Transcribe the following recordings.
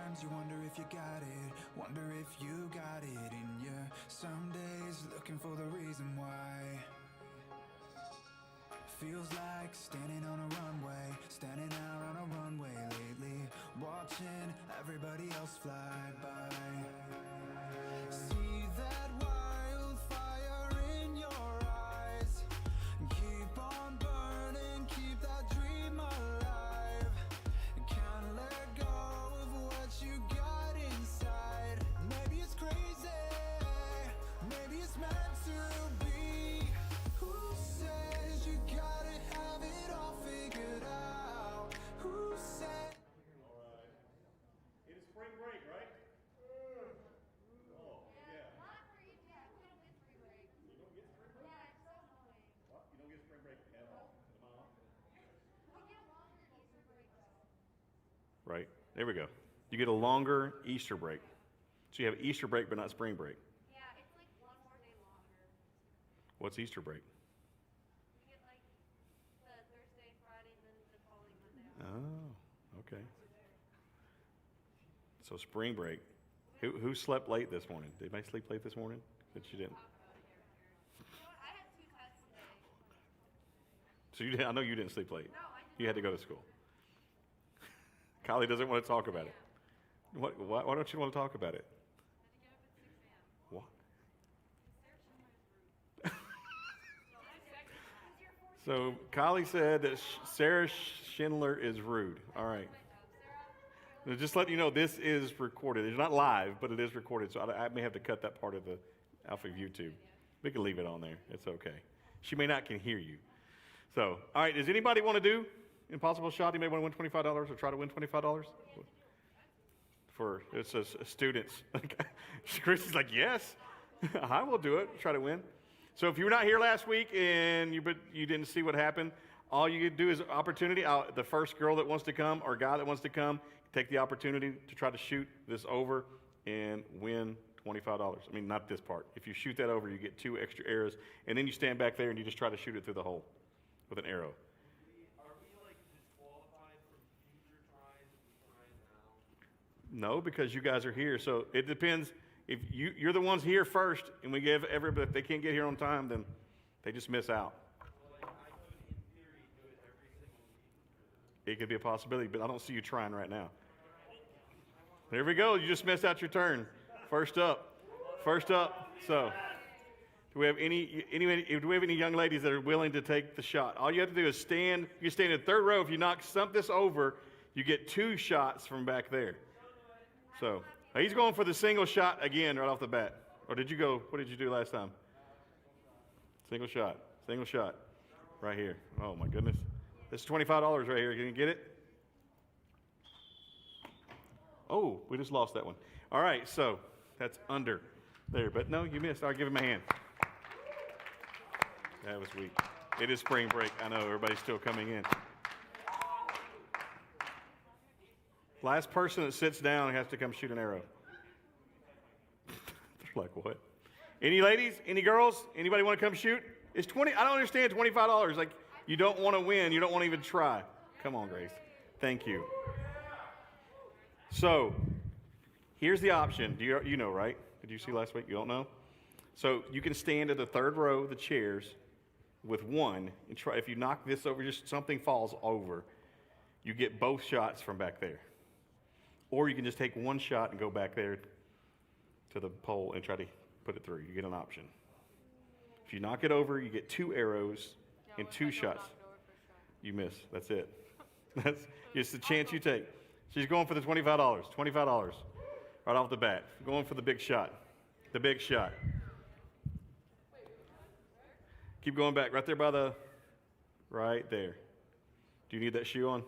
Sometimes you wonder if you got it, wonder if you got it in you. Some days looking for the reason why. Feels like standing on a runway, standing out on a runway lately, watching everybody else fly by. See that wildfire in your eyes, keep on burning, keep that dream alive. Can't let go of what you got inside. Maybe it's crazy, maybe it's meant to be. Who says you gotta have it all figured out? Who said? All right. It is spring break, right? Oh, yeah. Not for you, Dad. We don't get spring break. You don't get spring break? Yeah, it's so annoying. What? You don't get spring break at all? Am I off? We get longer Easter break though. Right. There we go. You get a longer Easter break. So you have Easter break, but not spring break. Yeah, it's like one more day longer. What's Easter break? We get like the Thursday, Friday, and then the following Monday. Oh, okay. So spring break. Who slept late this morning? Did anybody sleep late this morning? That you didn't. Talk about it here. You know what? I had 2 tests today. So you didn't, I know you didn't sleep late. No, I didn't. You had to go to school. Kylie doesn't want to talk about it. Why don't you want to talk about it? I had to get up at 6 a.m. What? Sarah Schindler is rude. So Kylie said that Sarah Schindler is rude. All right. Now, just letting you know, this is recorded. It's not live, but it is recorded. So I may have to cut that part of the off of YouTube. We can leave it on there. It's okay. She may not can hear you. So, all right. Does anybody want to do Impossible Shot? You may want to win $25 or try to win $25. For it says students. Christy's like, yes, I will do it. Try to win. So if you were not here last week and you didn't see what happened, all you could do is opportunity. The first girl that wants to come or guy that wants to come, take the opportunity to try to shoot this over and win $25. I mean, not this part. If you shoot that over, you get 2 extra arrows, and then you stand back there and you just try to shoot it through the hole with an arrow. Are we like disqualified from future tries if we try now? No, because you guys are here. So it depends. If you're the ones here first, and we give everybody, if they can't get here on time, then they just miss out. Well, like, I could, in theory, do it every single week. It could be a possibility, but I don't see you trying right now. There we go. You just missed out your turn. First up. First up. So, do we have any young ladies that are willing to take the shot? All you have to do is stand. You stand in the 3rd row. If you knock this over, you get 2 shots from back there. So, he's going for the single shot again right off the bat. Or did you go? What did you do last time? Single shot. Single shot. Right here. Oh, my goodness. This is $25 right here. Can you get it? Oh, we just lost that one. All right, so that's under there. But no, you missed. I'll give him a hand. That was weak. It is spring break. I know everybody's still coming in. Last person that sits down has to come shoot an arrow. They're like, what? Any ladies? Any girls? Anybody want to come shoot? It's 20. I don't understand $25. Like, you don't want to win. You don't want to even try. Come on, Grace. Thank you. So, here's the option. You know, right? Did you see last week? You don't know? So, you can stand at the 3rd row of the chairs with one and try. If you knock this over, just something falls over, you get both shots from back there. Or you can just take one shot and go back there to the pole and try to put it through. You get an option. If you knock it over, you get 2 arrows and 2 shots. You miss. That's it. That's just the chance you take. She's going for the $25. $25 right off the bat. Going for the big shot. The big shot. Keep going back. Right there by the... Right there. Do you need that shoe on?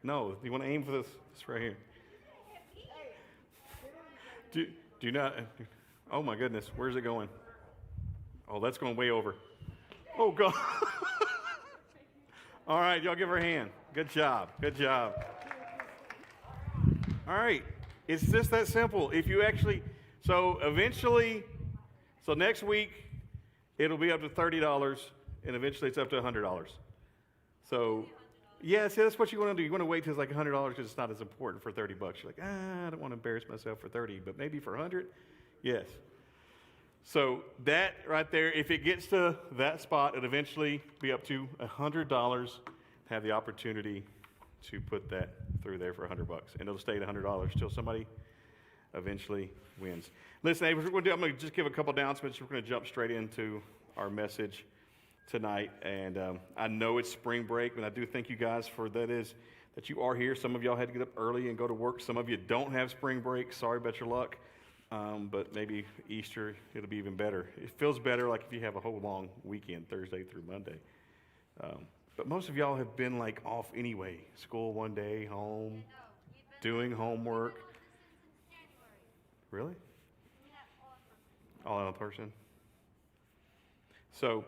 No, you want to aim for this right here. Do not. Oh my goodness, where's it going? Oh, that's going way over. Oh God. All right, y'all give her a hand. Good job. Good job. All right, it's just that simple. If you actually, so eventually, so next week it'll be up to $30, and eventually it's up to $100. So, yeah, see, that's what you want to do. You want to wait till it's like $100 because it's not as important for $30. You're like, I don't want to embarrass myself for 30, but maybe for 100, yes. So that right there, if it gets to that spot, it'll eventually be up to $100. Have the opportunity to put that through there for $100, and it'll stay at $100 till somebody eventually wins. Listen, hey, I'm going to just give a couple announcements. We're going to jump straight into our message tonight, and I know it's spring break, and I do thank you guys for that you are here. Some of y'all had to get up early and go to work. Some of you don't have spring break. Sorry about your luck, but maybe Easter, it'll be even better. It feels better like if you have a whole long weekend, Thursday through Monday. But most of y'all have been like off anyway. School one day, home, doing homework. Really? All in person. So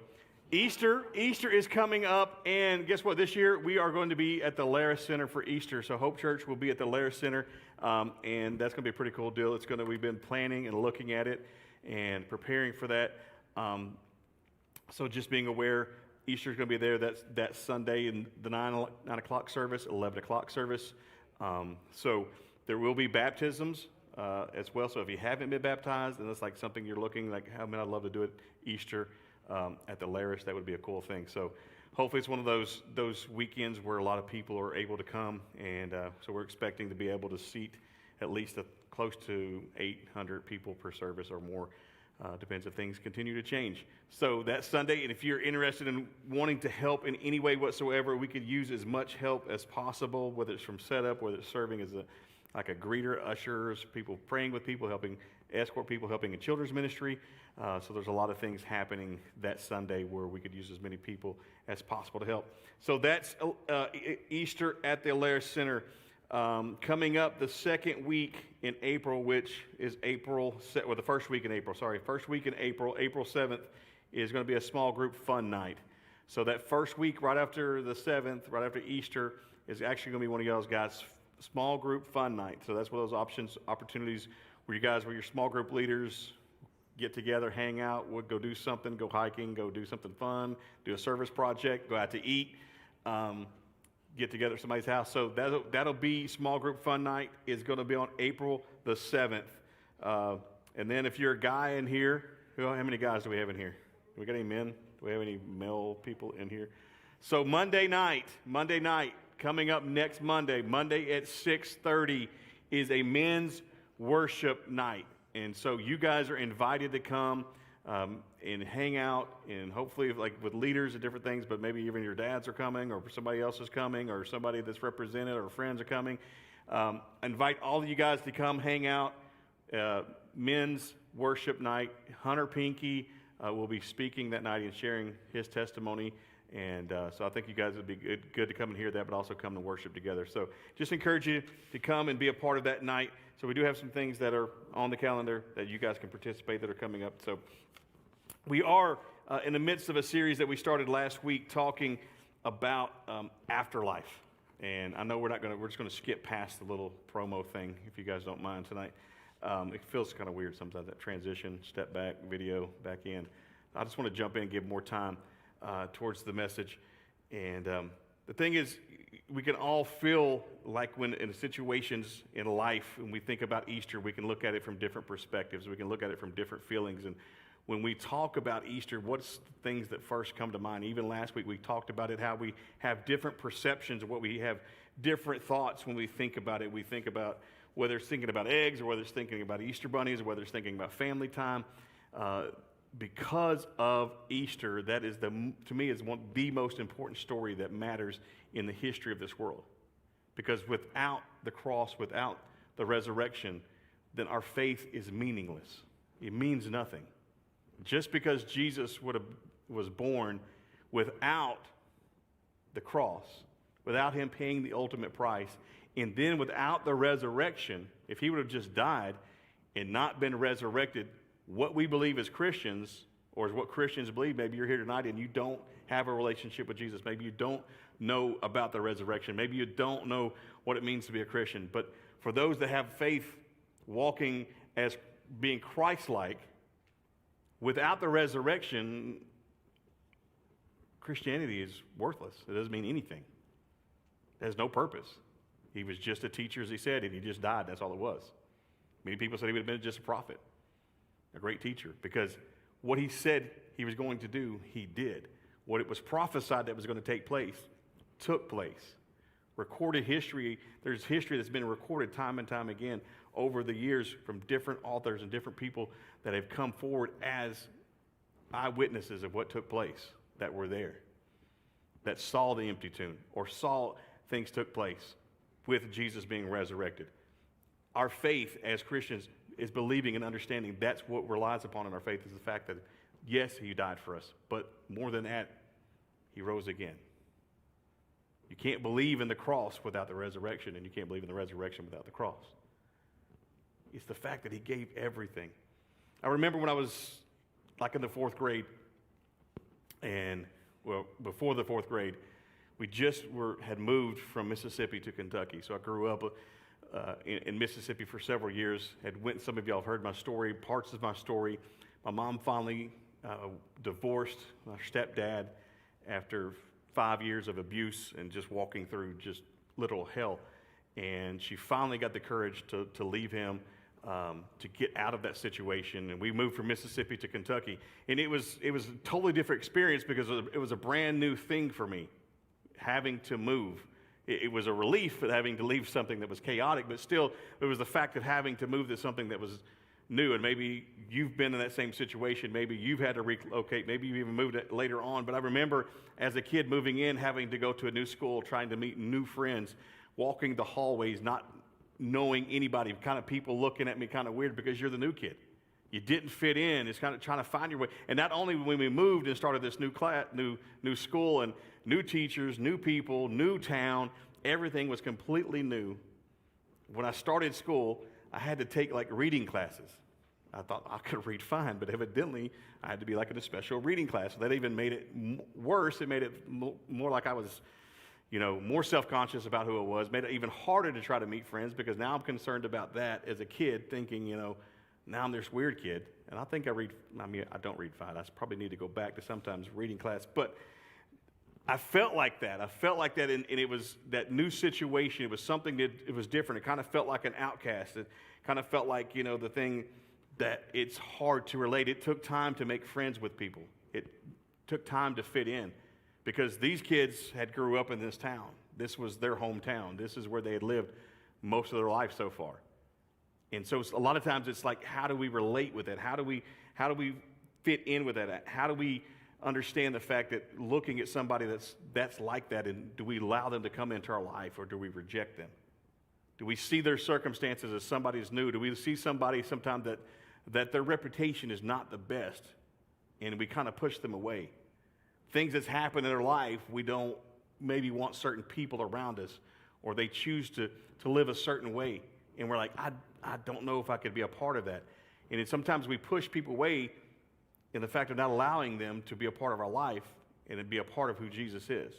Easter is coming up, and guess what? This year we are going to be at the Laris Center for Easter. So Hope Church will be at the Laris Center, and that's going to be a pretty cool deal. We've been planning and looking at it and preparing for that. So just being aware, Easter's going to be there. That's Sunday in the 9 o'clock service, 11 o'clock service. So there will be baptisms as well. So if you haven't been baptized, and that's like something you're looking like, I'd love to do it Easter at the Laris. That would be a cool thing. So hopefully it's one of those weekends where a lot of people are able to come, and so we're expecting to be able to seat at least close to 800 people per service or more. Depends if things continue to change. So that's Sunday, and if you're interested in wanting to help in any way whatsoever, we could use as much help as possible, whether it's from setup, whether it's serving as like a greeter, ushers, people praying with people, helping escort people, helping in children's ministry. So there's a lot of things happening that Sunday where we could use as many people as possible to help. So that's Easter at the Alaris Center. Coming up the second week in April, which is the first week in April, April 7th, is going to be a small group fun night. So that first week right after the 7th, right after Easter, is actually going to be one of y'all's guys' small group fun night. So that's one of those opportunities where your small group leaders get together, hang out, go do something, go hiking, go do something fun, do a service project, go out to eat, get together at somebody's house. So that'll be small group fun night. Is going to be on April the 7th. And then if you're a guy in here, how many guys do we have in here? Do we got any men? Do we have any male people in here? So Monday night, coming up next Monday at 6:30 is a men's worship night. And so you guys are invited to come and hang out, and hopefully like with leaders and different things, but maybe even your dads are coming, or somebody else is coming, or somebody that's represented, or friends are coming. Invite all of you guys to come hang out. Men's worship night. Hunter Pinky will be speaking that night and sharing his testimony. And so I think you guys would be good to come and hear that, but also come to worship together. So just encourage you to come and be a part of that night. So we do have some things that are on the calendar that you guys can participate that are coming up. So we are in the midst of a series that we started last week talking about afterlife. And I know we're just going to skip past the little promo thing, if you guys don't mind tonight. It feels kind of weird sometimes, that transition, step back, video, back in. I just want to jump in and give more time towards the message. And the thing is, we can all feel like when in situations in life, when we think about Easter, we can look at it from different perspectives. We can look at it from different feelings. And when we talk about Easter, what's the things that first come to mind? Even last week we talked about it, how we have different perceptions of what we have, different thoughts when we think about it. We think about whether it's thinking about eggs, or whether it's thinking about Easter bunnies, or whether it's thinking about family time. Because of Easter, that is to me, is the most important story that matters in the history of this world. Because without the cross, without the resurrection, then our faith is meaningless. It means nothing. Just because Jesus was born without the cross, without him paying the ultimate price, and then without the resurrection, if he would have just died and not been resurrected, what we believe as Christians, or as what Christians believe, maybe you're here tonight and you don't have a relationship with Jesus. Maybe you don't know about the resurrection. Maybe you don't know what it means to be a Christian. But for those that have faith, walking as being Christ-like, without the resurrection, Christianity is worthless. It doesn't mean anything. It has no purpose. He was just a teacher, as he said, and he just died. That's all it was. Many people said he would have been just a prophet, a great teacher, because what he said he was going to do, he did. What it was prophesied that was going to take place, took place. Recorded history, there's history that's been recorded time and time again over the years from different authors and different people that have come forward as eyewitnesses of what took place, that were there, that saw the empty tomb or saw things took place with Jesus being resurrected. Our faith as Christians is believing and understanding that's what relies upon in our faith, is the fact that, yes, he died for us, but more than that, he rose again. You can't believe in the cross without the resurrection, and you can't believe in the resurrection without the cross. It's the fact that he gave everything. I remember when I was like in the 4th grade, and well, before the 4th grade, we just had moved from Mississippi to Kentucky. So I grew up in Mississippi for several years. Some of y'all have heard my story, parts of my story. My mom finally divorced my stepdad after 5 years of abuse and just walking through just literal hell. And she finally got the courage to leave him, to get out of that situation. And we moved from Mississippi to Kentucky. And it was a totally different experience because it was a brand new thing for me, having to move. It was a relief for having to leave something that was chaotic, but still, it was the fact of having to move to something that was new. And maybe you've been in that same situation. Maybe you've had to relocate. Maybe you've even moved it later on. But I remember as a kid moving in, having to go to a new school, trying to meet new friends, walking the hallways, not knowing anybody, kind of people looking at me kind of weird because you're the new kid. You didn't fit in. It's kind of trying to find your way. And not only when we moved and started this new class, new school and new teachers, new people, new town, everything was completely new. When I started school, I had to take like reading classes. I thought I could read fine, but evidently I had to be like in a special reading class. That even made it worse. It made it more like I was, more self-conscious about who I was. Made it even harder to try to meet friends because now I'm concerned about that as a kid, thinking, now I'm this weird kid. And I think I don't read fine. I probably need to go back to sometimes reading class. But I felt like that. And it was that new situation. It was something that it was different. It kind of felt like an outcast. It kind of felt like, the thing that it's hard to relate. It took time to make friends with people. It took time to fit in because these kids had grew up in this town. This was their hometown. This is where they had lived most of their life so far. And so a lot of times it's like, how do we relate with it? How do we fit in with that? How do we understand the fact that looking at somebody that's like that, and do we allow them to come into our life or do we reject them? Do we see their circumstances as somebody's new? Do we see somebody sometimes that their reputation is not the best and we kind of push them away? Things that's happened in their life, we don't maybe want certain people around us, or they choose to live a certain way. And we're like, I don't know if I could be a part of that. And sometimes we push people away in the fact of not allowing them to be a part of our life and to be a part of who Jesus is.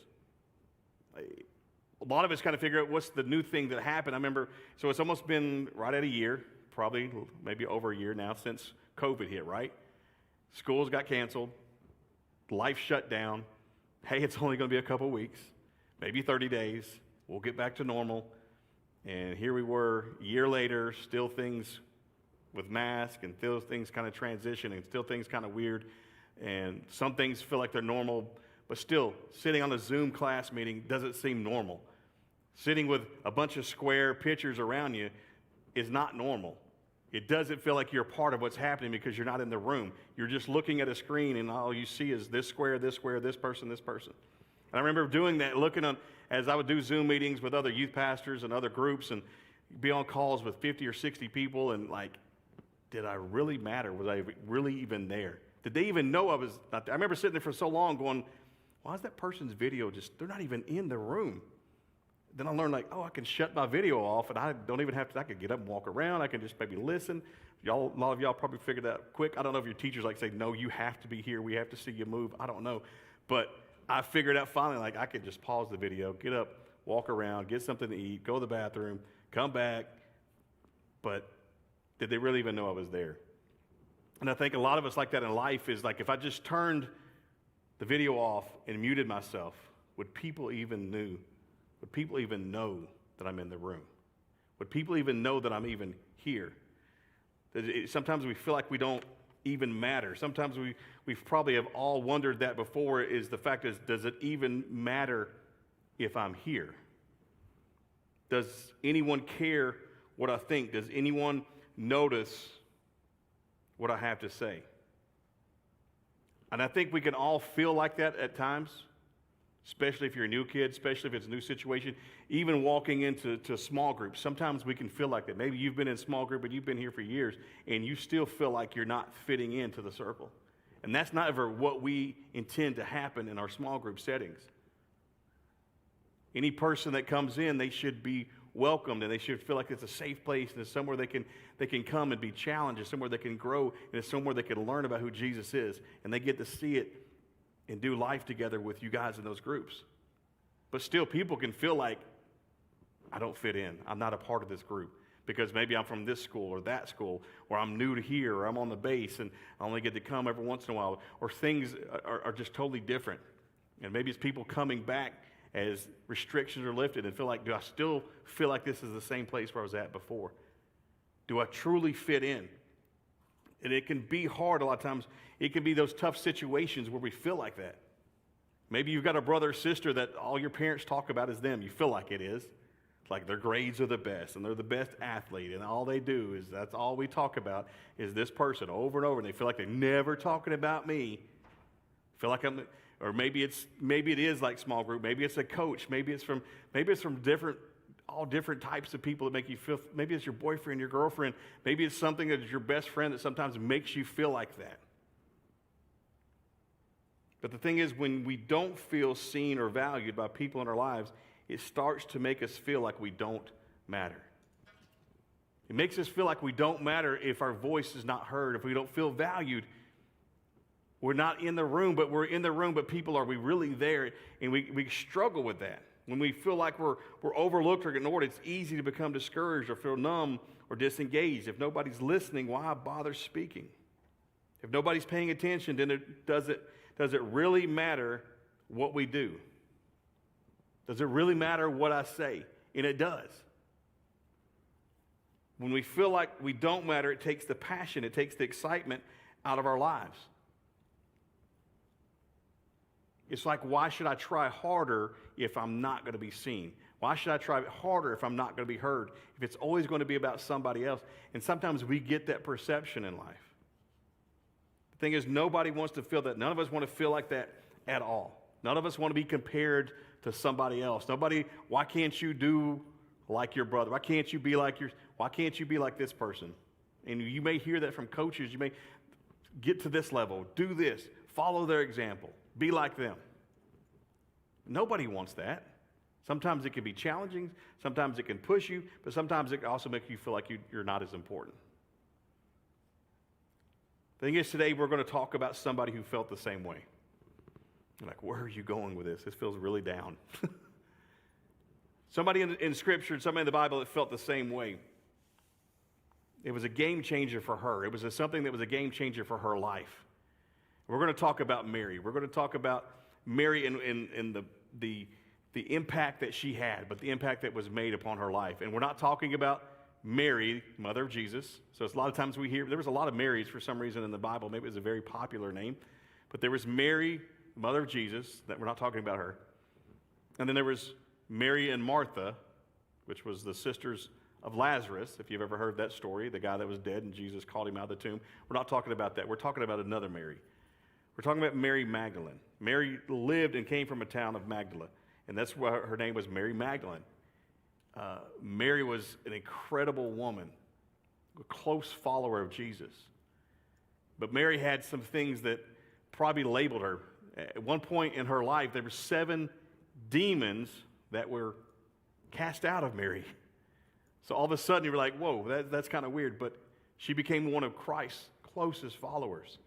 A lot of us kind of figure out what's the new thing that happened. I remember, so it's almost been right at a year, probably maybe over a year now since COVID hit, right? Schools got canceled. Life shut down. Hey, it's only going to be a couple weeks, maybe 30 days. We'll get back to normal. And here we were, a year later, still things with masks, and still things kind of transition, and still things kind of weird. And some things feel like they're normal, but still, sitting on a Zoom class meeting doesn't seem normal. Sitting with a bunch of square pictures around you is not normal. It doesn't feel like you're part of what's happening because you're not in the room. You're just looking at a screen, and all you see is this square, this person, this person. And I remember doing that, looking on, as I would do Zoom meetings with other youth pastors and other groups, and be on calls with 50 or 60 people, and like, did I really matter? Was I really even there? Did they even know I was not there? I remember sitting there for so long going, why is that person's video they're not even in the room? Then I learned like, I can shut my video off, and I don't even have to, I could get up and walk around. I can just maybe listen. A lot of y'all probably figured that out quick. I don't know if your teachers say, no, you have to be here. We have to see you move. I don't know. But I figured out finally, like, I could just pause the video, get up, walk around, get something to eat, go to the bathroom, come back. But did they really even know I was there? And I think a lot of us like that in life is like, if I just turned the video off and muted myself, would people even know that I'm in the room? Would people even know that I'm even here? Sometimes we feel like we don't even matter. Sometimes we've probably have all wondered that before, is the fact is, does it even matter if I'm here? Does anyone care what I think? Does anyone notice what I have to say? And I think we can all feel like that at times, especially if you're a new kid, especially if it's a new situation, even walking into small groups. Sometimes we can feel like that. Maybe you've been in small group and you've been here for years and you still feel like you're not fitting into the circle. And that's not ever what we intend to happen in our small group settings. Any person that comes in, they should be welcomed, and they should feel like it's a safe place, and it's somewhere they can come and be challenged, it's somewhere they can grow, and it's somewhere they can learn about who Jesus is, and they get to see it and do life together with you guys in those groups. But still, people can feel like, I don't fit in, I'm not a part of this group, because maybe I'm from this school or that school, or I'm new to here, or I'm on the base and I only get to come every once in a while, or things are just totally different. And maybe it's people coming back as restrictions are lifted and feel like, do I still feel like this is the same place where I was at before? Do I truly fit in? And it can be hard a lot of times. It can be those tough situations where we feel like that. Maybe you've got a brother or sister that all your parents talk about is them. You feel like it is. It's like their grades are the best and they're the best athlete, and all they do is, that's all we talk about is this person over and over, and they feel like they're never talking about me. Feel like I'm... Or maybe it is like small group. Maybe it's a coach. Maybe it's from all different types of people that make you feel. Maybe it's your boyfriend, your girlfriend. Maybe it's something that is your best friend that sometimes makes you feel like that. But the thing is, when we don't feel seen or valued by people in our lives, it starts to make us feel like we don't matter. It makes us feel like we don't matter if our voice is not heard, if we don't feel valued. We're not in the room, but we're in the room, but people, are we really there? And we struggle with that. When we feel like we're overlooked or ignored, it's easy to become discouraged or feel numb or disengaged. If nobody's listening, why bother speaking? If nobody's paying attention, then does it really matter what we do? Does it really matter what I say? And it does. When we feel like we don't matter, it takes the passion, it takes the excitement out of our lives. It's like, why should I try harder if I'm not going to be seen? Why should I try harder if I'm not going to be heard? If it's always going to be about somebody else. And sometimes we get that perception in life. The thing is, nobody wants to feel that. None of us want to feel like that at all. None of us want to be compared to somebody else. Why can't you do like your brother? Why can't you be like this person? And you may hear that from coaches. You may get to this level, do this, follow their example. Be like them. Nobody wants that. Sometimes it can be challenging. Sometimes it can push you. But sometimes it can also make you feel like you're not as important. The thing is, today we're going to talk about somebody who felt the same way. You're like, where are you going with this? This feels really down. Somebody in Scripture, somebody in the Bible that felt the same way. It was a game changer for her. It was something that was a game changer for her life. We're going to talk about Mary. We're going to talk about Mary and the impact that she had, but the impact that was made upon her life. And we're not talking about Mary, mother of Jesus. So it's a lot of times we hear, there was a lot of Marys for some reason in the Bible. Maybe it was a very popular name. But there was Mary, mother of Jesus, that we're not talking about her. And then there was Mary and Martha, which was the sisters of Lazarus, if you've ever heard that story, the guy that was dead and Jesus called him out of the tomb. We're not talking about that. We're talking about another Mary. We're talking about Mary Magdalene. Mary lived and came from a town of Magdala, and that's why her name was Mary Magdalene. Mary was an incredible woman, a close follower of Jesus. But Mary had some things that probably labeled her. At one point in her life, there were 7 demons that were cast out of Mary. So all of a sudden, you were like, whoa, that's kind of weird. But she became one of Christ's closest followers.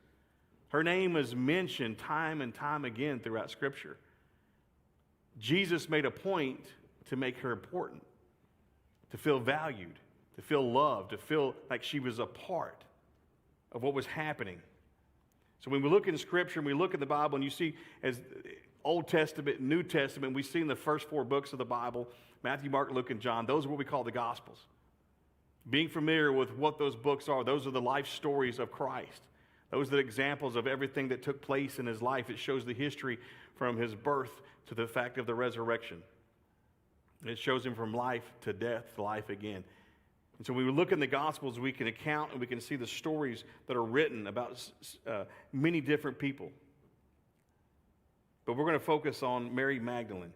Her name is mentioned time and time again throughout Scripture. Jesus made a point to make her important, to feel valued, to feel loved, to feel like she was a part of what was happening. So when we look in Scripture and we look in the Bible and you see as Old Testament, New Testament, we see in the first 4 books of the Bible, Matthew, Mark, Luke, and John, those are what we call the Gospels. Being familiar with what those books are, those are the life stories of Christ. Those are the examples of everything that took place in his life. It shows the history from his birth to the fact of the resurrection. It shows him from life to death to life again. And so when we look in the Gospels, we can account and we can see the stories that are written about many different people. But we're going to focus on Mary Magdalene.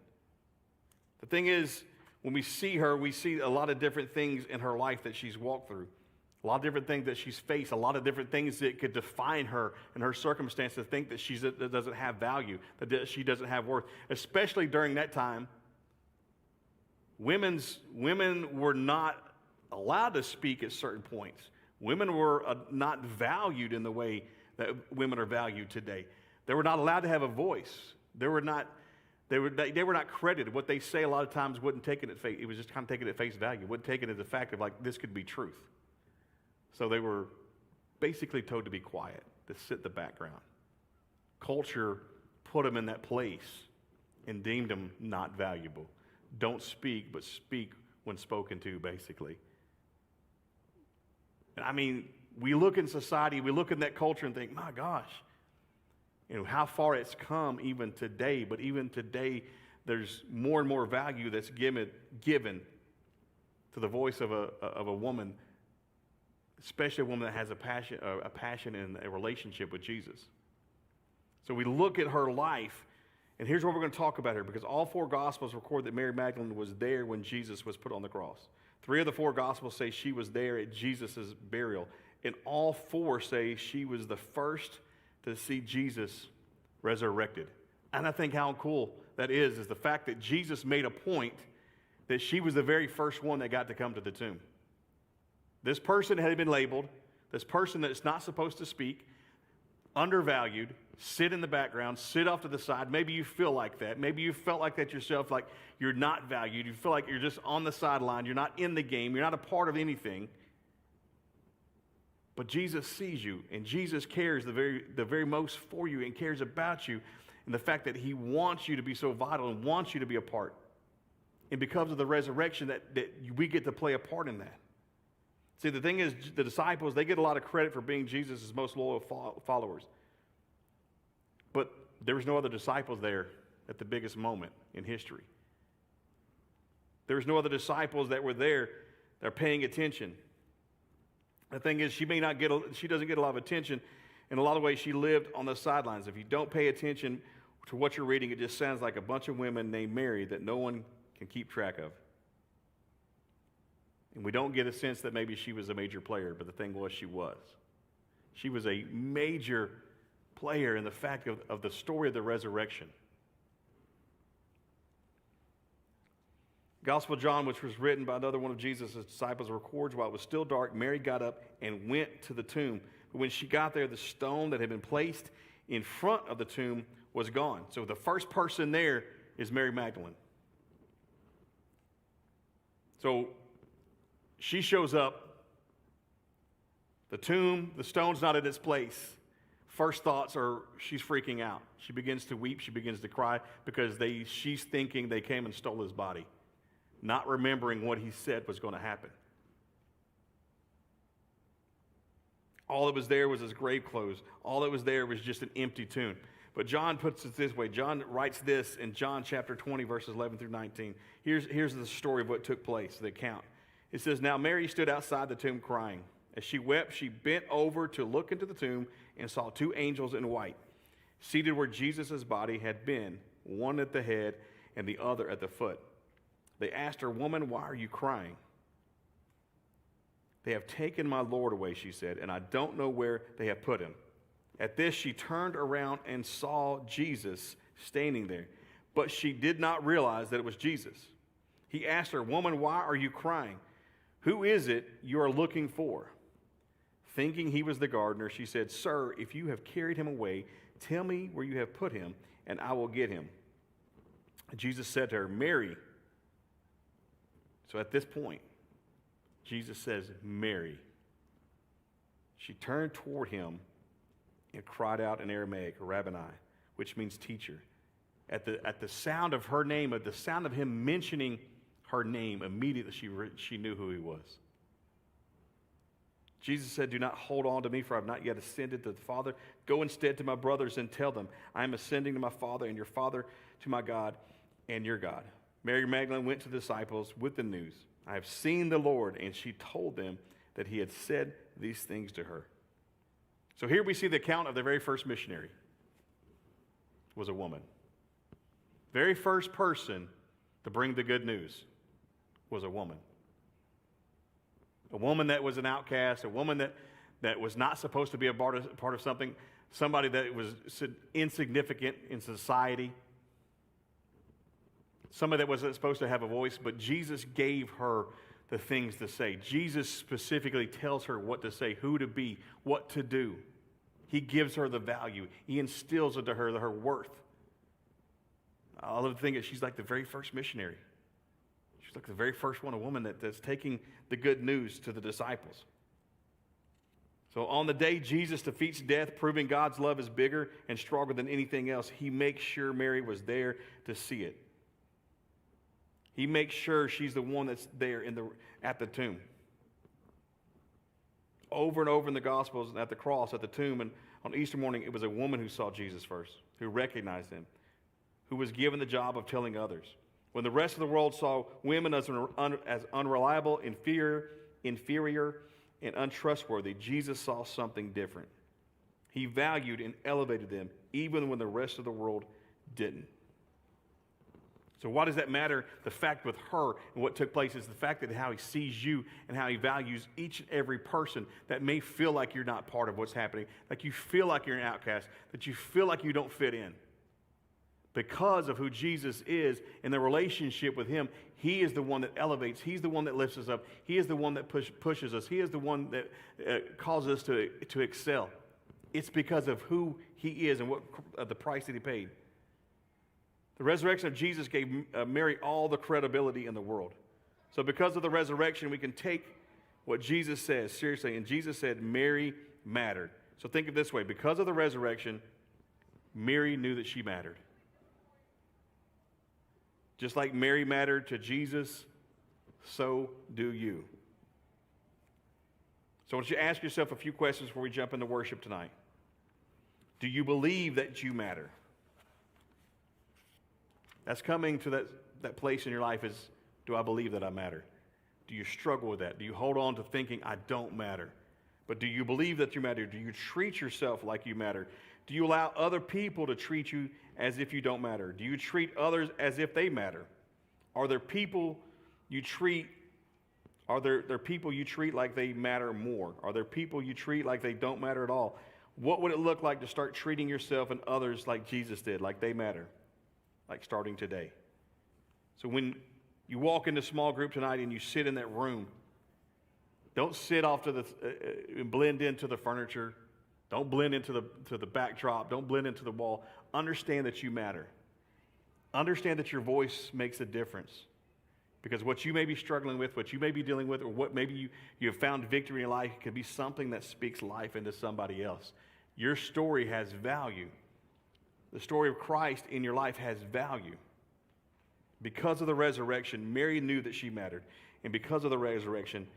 The thing is, when we see her, we see a lot of different things in her life that she's walked through. A lot of different things that she's faced, a lot of different things that could define her and her circumstance to think that she doesn't have value, that she doesn't have worth. Especially during that time, women were not allowed to speak at certain points. Women were not valued in the way that women are valued today. They were not allowed to have a voice. They were not credited. What they say a lot of times wasn't taken at face. It was just kind of taken at face value. Wasn't taken as a fact of like this could be truth. So they were basically told to be quiet, to sit in the background. Culture put them in that place and deemed them not valuable. Don't speak, but speak when spoken to, basically. And I mean, we look in society, we look in that culture and think, my gosh, how far it's come even today. But even today, there's more and more value that's given to the voice of a woman, especially a woman that has a passion and a relationship with Jesus. So we look at her life, and here's what we're going to talk about here, because all 4 Gospels record that Mary Magdalene was there when Jesus was put on the cross. 3 of the 4 Gospels say she was there at Jesus' burial, and all 4 say she was the first to see Jesus resurrected. And I think how cool that is the fact that Jesus made a point that she was the very first one that got to come to the tomb. This person had been labeled, this person that's not supposed to speak, undervalued, sit in the background, sit off to the side. Maybe you feel like that. Maybe you felt like that yourself, like you're not valued. You feel like you're just on the sideline. You're not in the game. You're not a part of anything. But Jesus sees you, and Jesus cares the very most for you and cares about you, and the fact that he wants you to be so vital and wants you to be a part. And because of the resurrection, that we get to play a part in that. See, the thing is, the disciples, they get a lot of credit for being Jesus' most loyal followers. But there was no other disciples there at the biggest moment in history. There was no other disciples that were there that are paying attention. The thing is, she doesn't get a lot of attention. In a lot of ways, she lived on the sidelines. If you don't pay attention to what you're reading, it just sounds like a bunch of women named Mary that no one can keep track of. And we don't get a sense that maybe she was a major player, but the thing was, she was. She was a major player in the fact of the story of the resurrection. Gospel of John, which was written by another one of Jesus' disciples, records while it was still dark, Mary got up and went to the tomb. But when she got there, the stone that had been placed in front of the tomb was gone. So the first person there is Mary Magdalene. So she shows up. The stone's not in its place. First thoughts are she's freaking out. She begins to weep. She begins to cry because she's thinking they came and stole his body, not remembering what he said was going to happen. All that was there was his grave clothes. All that was there was just an empty tomb. But John puts it this way. John writes this in John chapter 20, verses 11 through 19. Here's the story of what took place, the account. It says, "Now Mary stood outside the tomb crying. As she wept, she bent over to look into the tomb and saw 2 angels in white, seated where Jesus' body had been, one at the head and the other at the foot. They asked her, 'Woman, why are you crying?' 'They have taken my Lord away,' she said, 'and I don't know where they have put him.' At this, she turned around and saw Jesus standing there, but she did not realize that it was Jesus. He asked her, 'Woman, why are you crying? Who is it you are looking for?' Thinking he was the gardener, she said, 'Sir, if you have carried him away, tell me where you have put him, and I will get him.' Jesus said to her, 'Mary.' So at this point, Jesus says, 'Mary.' She turned toward him and cried out in Aramaic, Rabboni, which means teacher. At the sound of her name, at the sound of him mentioning her name, immediately she knew who he was. Jesus said, do not hold on to me, for I have not yet ascended to the Father. Go instead to my brothers and tell them, I am ascending to my Father and your Father, to my God and your God. Mary Magdalene went to the disciples with the news. I have seen the Lord, and she told them that he had said these things to her. So here we see the account of the very first missionary was a woman. Very first person to bring the good news was a woman. A woman that was an outcast, a woman that was not supposed to be a part of something, somebody that was insignificant in society, somebody that wasn't supposed to have a voice, but Jesus gave her the things to say. Jesus specifically tells her what to say, who to be, what to do. He gives her the value. He instills into her worth. I love to think that she's like the very first missionary. She's like the very first one, a woman that's taking the good news to the disciples. So on the day Jesus defeats death, proving God's love is bigger and stronger than anything else, he makes sure Mary was there to see it. He makes sure she's the one that's there at the tomb. Over and over in the Gospels, at the cross, at the tomb, and on Easter morning, it was a woman who saw Jesus first, who recognized him, who was given the job of telling others. When the rest of the world saw women as unreliable, inferior, and untrustworthy, Jesus saw something different. He valued and elevated them, even when the rest of the world didn't. So why does that matter? The fact with her and what took place is the fact that how he sees you and how he values each and every person that may feel like you're not part of what's happening, like you feel like you're an outcast, that you feel like you don't fit in. Because of who Jesus is and the relationship with him, he is the one that elevates. He's the one that lifts us up. He is the one that pushes us. He is the one that causes us to excel. It's because of who he is and what the price that he paid. The resurrection of Jesus gave Mary all the credibility in the world. So because of the resurrection, we can take what Jesus says seriously. And Jesus said Mary mattered. So think of it this way. Because of the resurrection, Mary knew that she mattered. Just like Mary mattered to Jesus, so do you. So I want you to ask yourself a few questions before we jump into worship tonight. Do you believe that you matter? That's coming to that place in your life is, do I believe that I matter? Do you struggle with that? Do you hold on to thinking, I don't matter? But do you believe that you matter? Do you treat yourself like you matter? Do you allow other people to treat you as if you don't matter? Do you treat others as if they matter? Are there people you treat like they matter more? Are there people you treat like they don't matter at all? What would it look like to start treating yourself and others like Jesus did, like they matter? Like starting today. So when you walk into small group tonight and you sit in that room, don't sit off to and blend into the furniture. Don't blend into the backdrop. Don't blend into the wall. Understand that you matter. Understand that your voice makes a difference. Because what you may be struggling with, what you may be dealing with, or what maybe you have found victory in your life could be something that speaks life into somebody else. Your story has value. The story of Christ in your life has value. Because of the resurrection, Mary knew that she mattered. And because of the resurrection,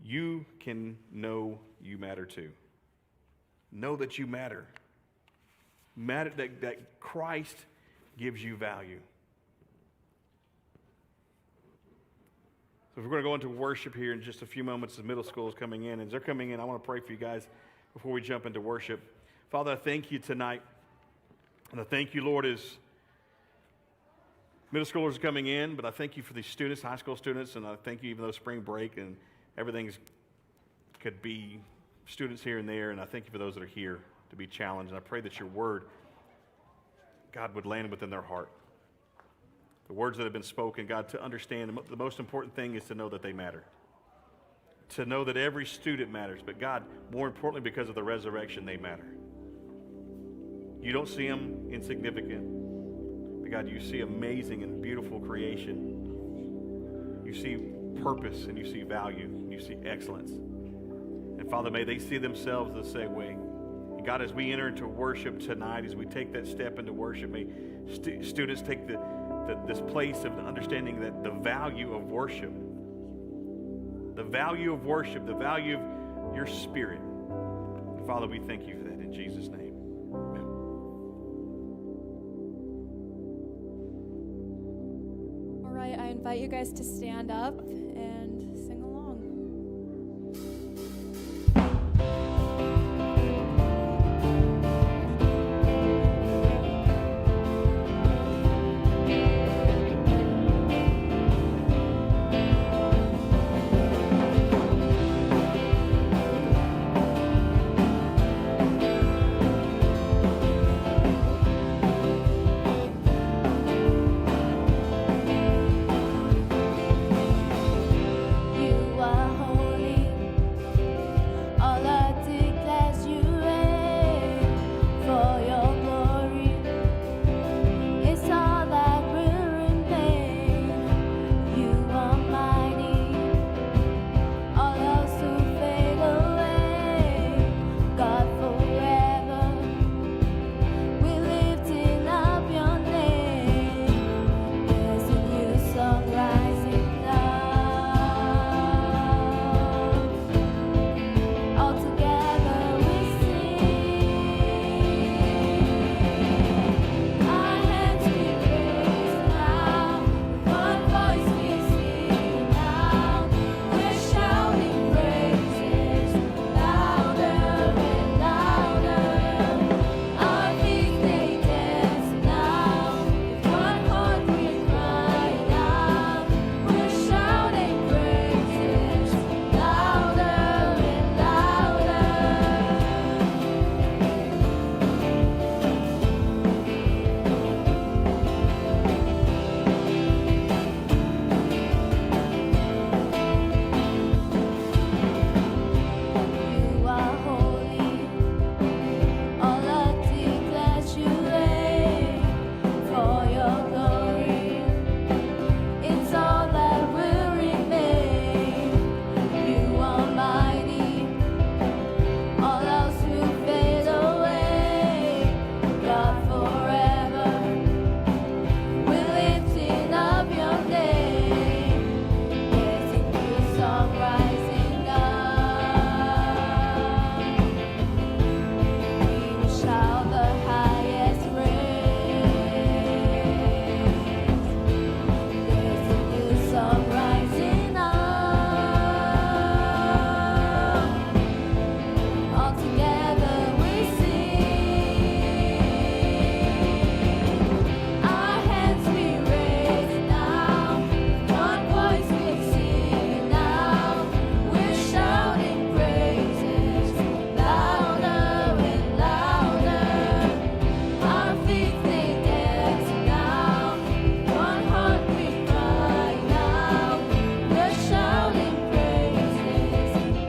you can know you matter too. Know that you matter. Matter that Christ gives you value. So we're going to go into worship here in just a few moments as middle school is coming in. As they're coming in, I want to pray for you guys before we jump into worship. Father, I thank you tonight. And I thank you, Lord, as middle schoolers are coming in, but I thank you for these students, high school students, and I thank you even though spring break and everything could be students here and there, and I thank you for those that are here to be challenged. And I pray that your word, God, would land within their heart. The words that have been spoken, God, to understand the most important thing is to know that they matter. To know that every student matters, but God, more importantly, because of the resurrection, they matter. You don't see them insignificant, but God, you see amazing and beautiful creation. You see purpose and you see value and you see excellence. And Father, may they see themselves the same way And God, as we enter into worship tonight, as we take that step into worship, may students take this place of understanding that the value of worship, the value of worship, the value of your spirit. Father, we thank you for that in Jesus' name. Amen. All right, I invite you guys to stand up and sing along.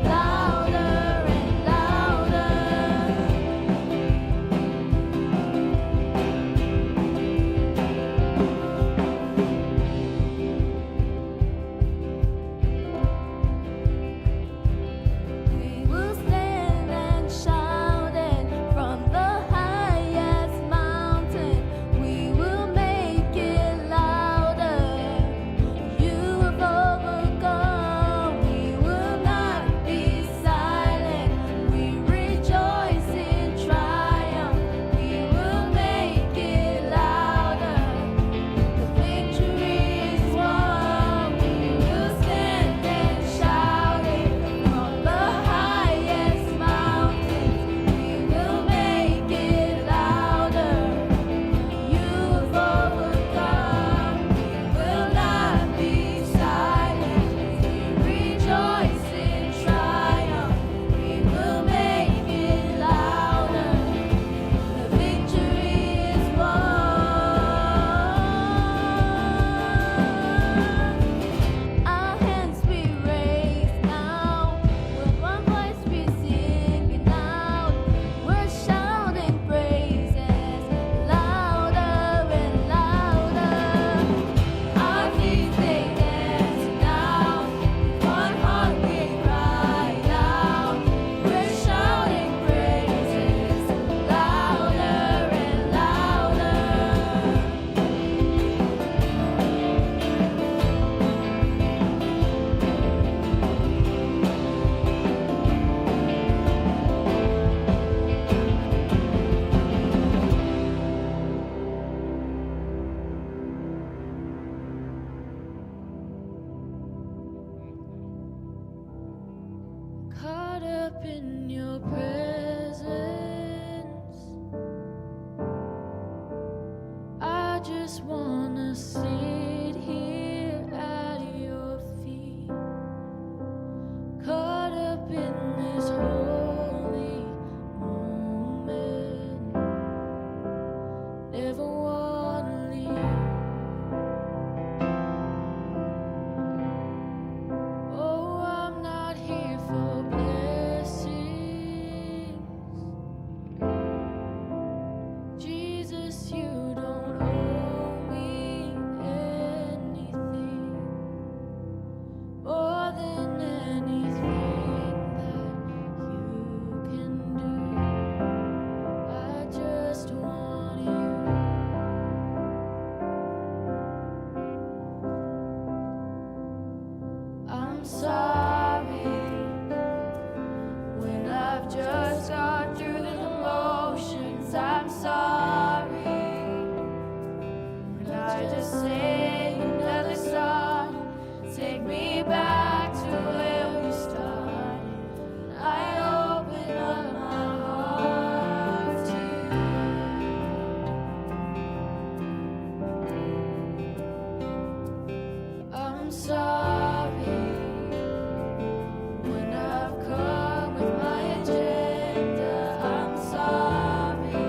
Louder and louder. up in your presence. I just wanna sit here at your feet, caught up in this holy moment. Never wanna leave. Oh, I'm not here for blessings. Jesus, you don't owe me anything more than anything that you can do. I just want you. I'm sorry when I've just gone through the motions. I'm sorry when I just sing another song. Take me back to where we started. I open up my heart to you. I'm sorry when I've come with my agenda. I'm sorry.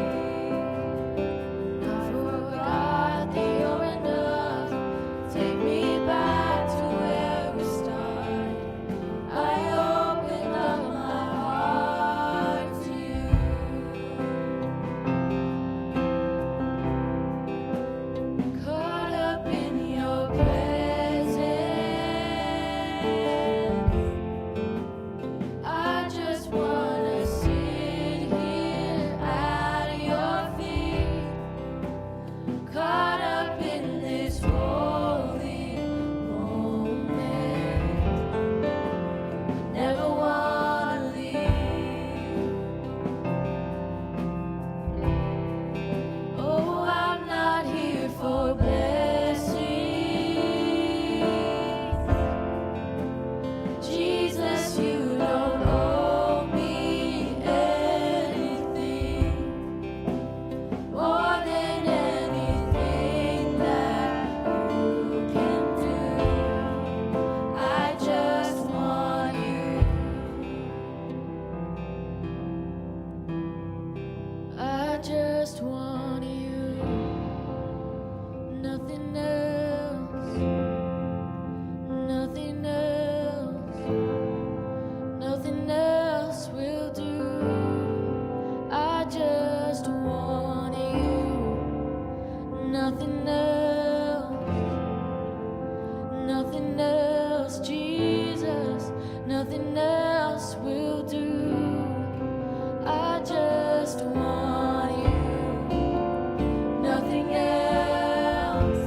I forgot that you're enough. Take me back to where we started. I open up my heart to you. Caught up in your presence. I just wanna sit here at your feet, caught up in this holy moment. Never wanna leave. Oh, I'm not here for blessings. Jesus, you don't owe me anything more than anything that you can do. I just want you. I just want you. Nothing else. Nothing else. Nothing else will do. I just want you. Nothing else. Nothing else, Jesus. Nothing else will do. I just want you. Nothing else.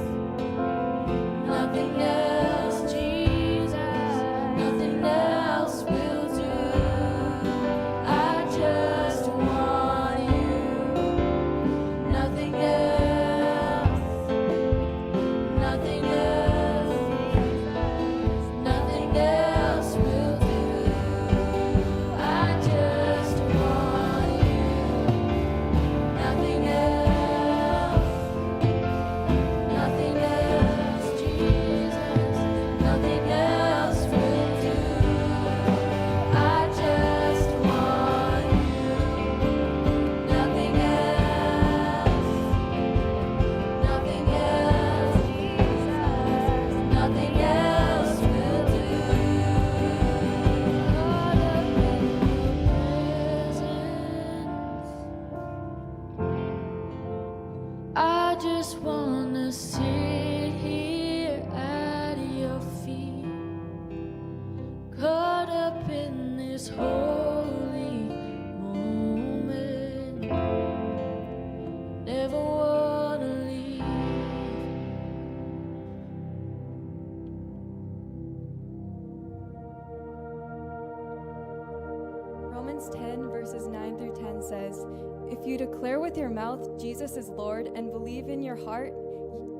Nothing else, Jesus. Nothing else will do. I just want you. Nothing else. Nothing else. Nothing else will do. I just want you. Nothing else. Nothing else, Jesus. Nothing else will do. I just want you. Nothing else. Nothing else, Jesus. Nothing else will do. Caught up in your presence. I just wanna sit here at your feet, caught up in this holy moment. Never wanna leave. Romans 10, verses 9 through 10 says, "If you declare with your mouth Jesus is Lord and believe in your heart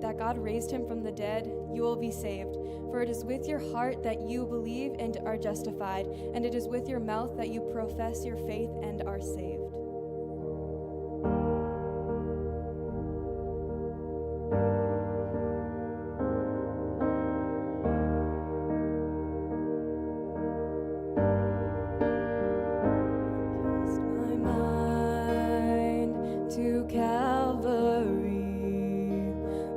that God raised him from the dead, you will be saved. For it is with your heart that you believe and are justified, and it is with your mouth that you profess your faith and are saved. Cast my mind to Calvary,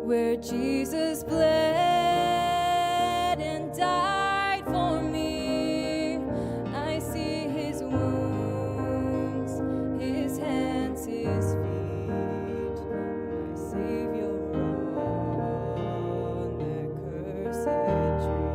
where Jesus bled and died for me. I see his wounds, his hands, his feet, my Savior on that cursed tree.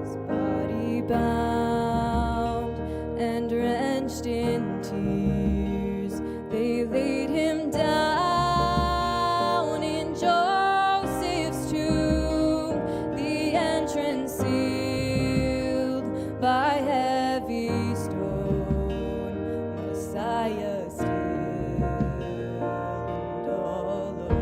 His body bound and drenched in tears, they laid him down in Joseph's tomb, the entrance sealed by heavy stone, Messiah still and all alone.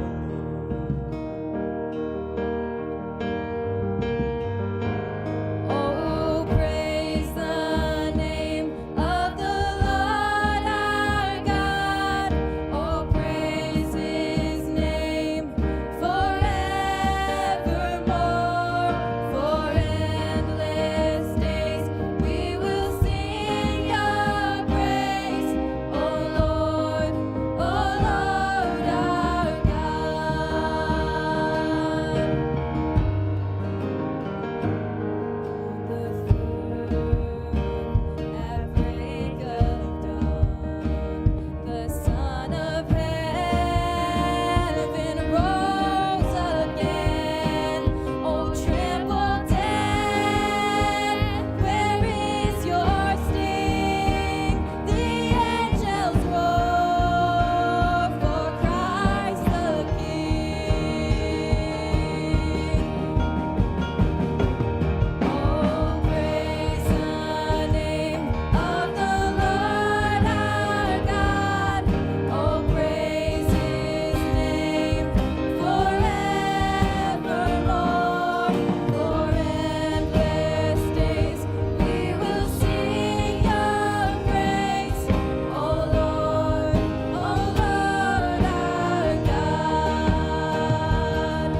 Oh, praise the name of the Lord our God. Oh, praise his name forevermore. For endless days we will sing your praise. Oh Lord our God. At break of dawn, the Son of Heaven rose again. Oh, tremble dead, where is your sting? The angels roar for Christ the King. Oh, praise the name of the Lord our God. Oh, praise his name forevermore. For endless days we will sing your praise. Oh Lord our God.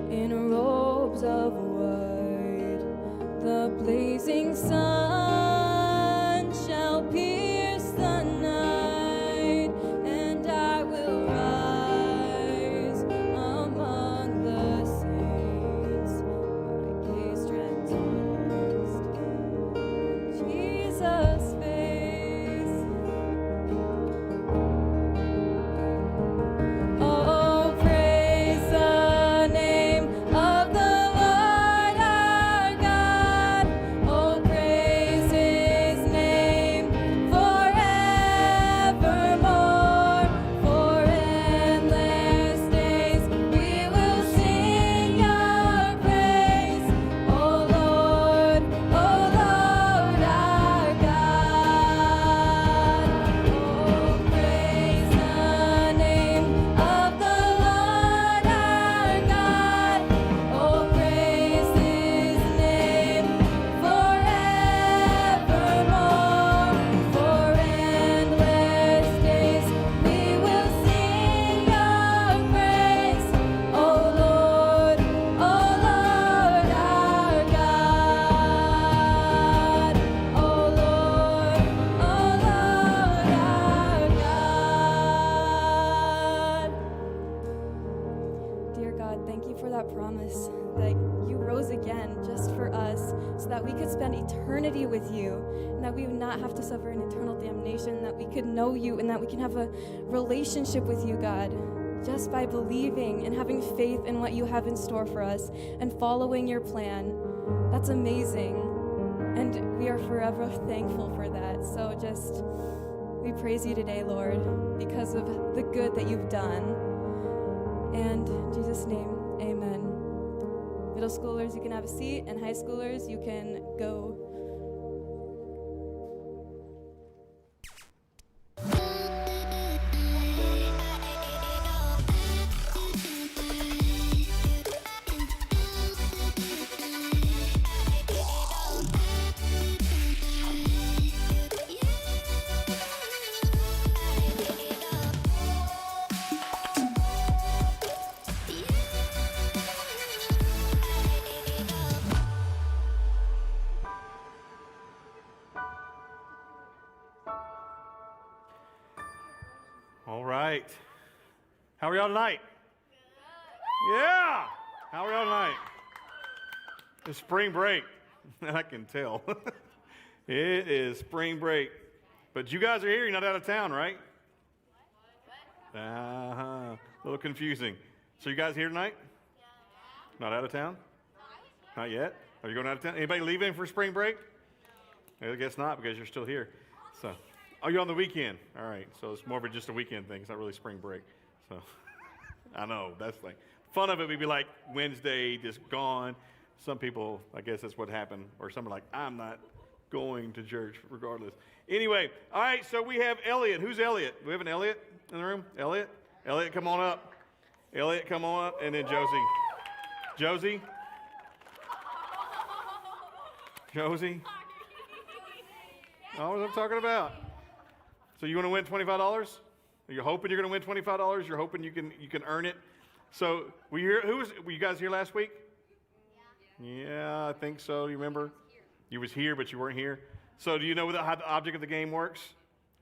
In robes of white, the blazing sun shall pierce the night, and I will rise among the saints, my gaze transfixed on Jesus' face. Oh, praise the name of the Lord our God. Oh, praise his name forevermore. For endless days we will sing your praise. Oh Lord our God. Oh, praise the name of the Lord our God. Oh, praise his name forevermore. For endless days we will sing your praise. Oh Lord our God. Oh Lord our God. Dear God, thank you for that promise that you rose again just for us so that we could spend eternity with you and that we would not have to suffer an eternal damnation, that we could know you and that we can have a relationship with you, God, just by believing and having faith in what you have in store for us and following your plan. That's amazing. And we are forever thankful for that. So just, we praise you today, Lord, because of the good that you've done. And in Jesus' name, amen. Middle schoolers, you can have a seat, and high schoolers, you can go How are y'all tonight? Yeah. How are y'all tonight? It's spring break. I can tell. It is spring break. But you guys are here. You're not out of town, right? Uh-huh. A little confusing. So you guys here tonight? Not out of town? Not yet? Are you going out of town? Anybody leaving for spring break? I guess not, because you're still here. So, oh, you're on the weekend. All right. So it's more of just a weekend thing. It's not really spring break. So I know that's like fun of it would be like Wednesday just gone. Some people, I guess that's what happened, or some are like, I'm not going to church regardless. Anyway, all right, so we have Elliot. Who's Elliot? Do we have an Elliot in the room? Elliot? Elliot, come on up. Elliot, come on up. And then Josie. Josie? Josie? Oh, what am I talking about? So you want to win $25? You're hoping you're going to win $25? You're hoping you can earn it? So were you guys here last week? Yeah, I think so. You remember? You was here, but you weren't here. So do you know how the object of the game works?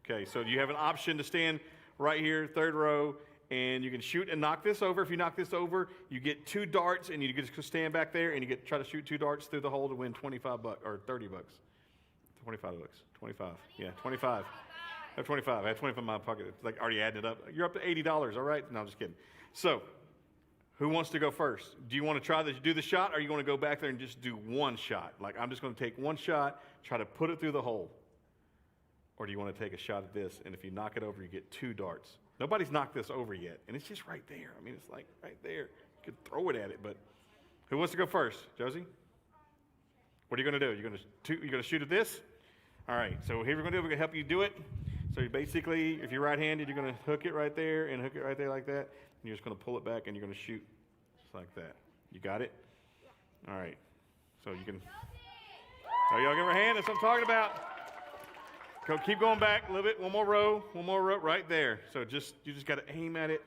Okay, so you have an option to stand right here, third row, and you can shoot and knock this over. If you knock this over, you get 2 darts, and you get to stand back there, and you try to shoot 2 darts through the hole to win $25 or $30. $25. 25. Yeah, 25. I have 25. I have 25 in my pocket. It's like already adding it up. You're up to $80, all right? No, I'm just kidding. So, who wants to go first? Do you want to do the shot, or are you going to go back there and just do one shot? Like, I'm just going to take one shot, try to put it through the hole. Or do you want to take a shot at this, and if you knock it over, you get 2 darts? Nobody's knocked this over yet, and it's just right there. I mean, it's like right there. You could throw it at it, but who wants to go first? Josie? What are you going to do? You're going to shoot at this? All right, so here we're going to do, we're going to help you do it. So you basically, if you're right-handed, you're going to hook it right there and hook it right there like that. And you're just going to pull it back and you're going to shoot just like that. You got it? All right. So you can, oh, y'all give her a hand. That's what I'm talking about. Keep going back a little bit. One more row right there. So you just got to aim at it,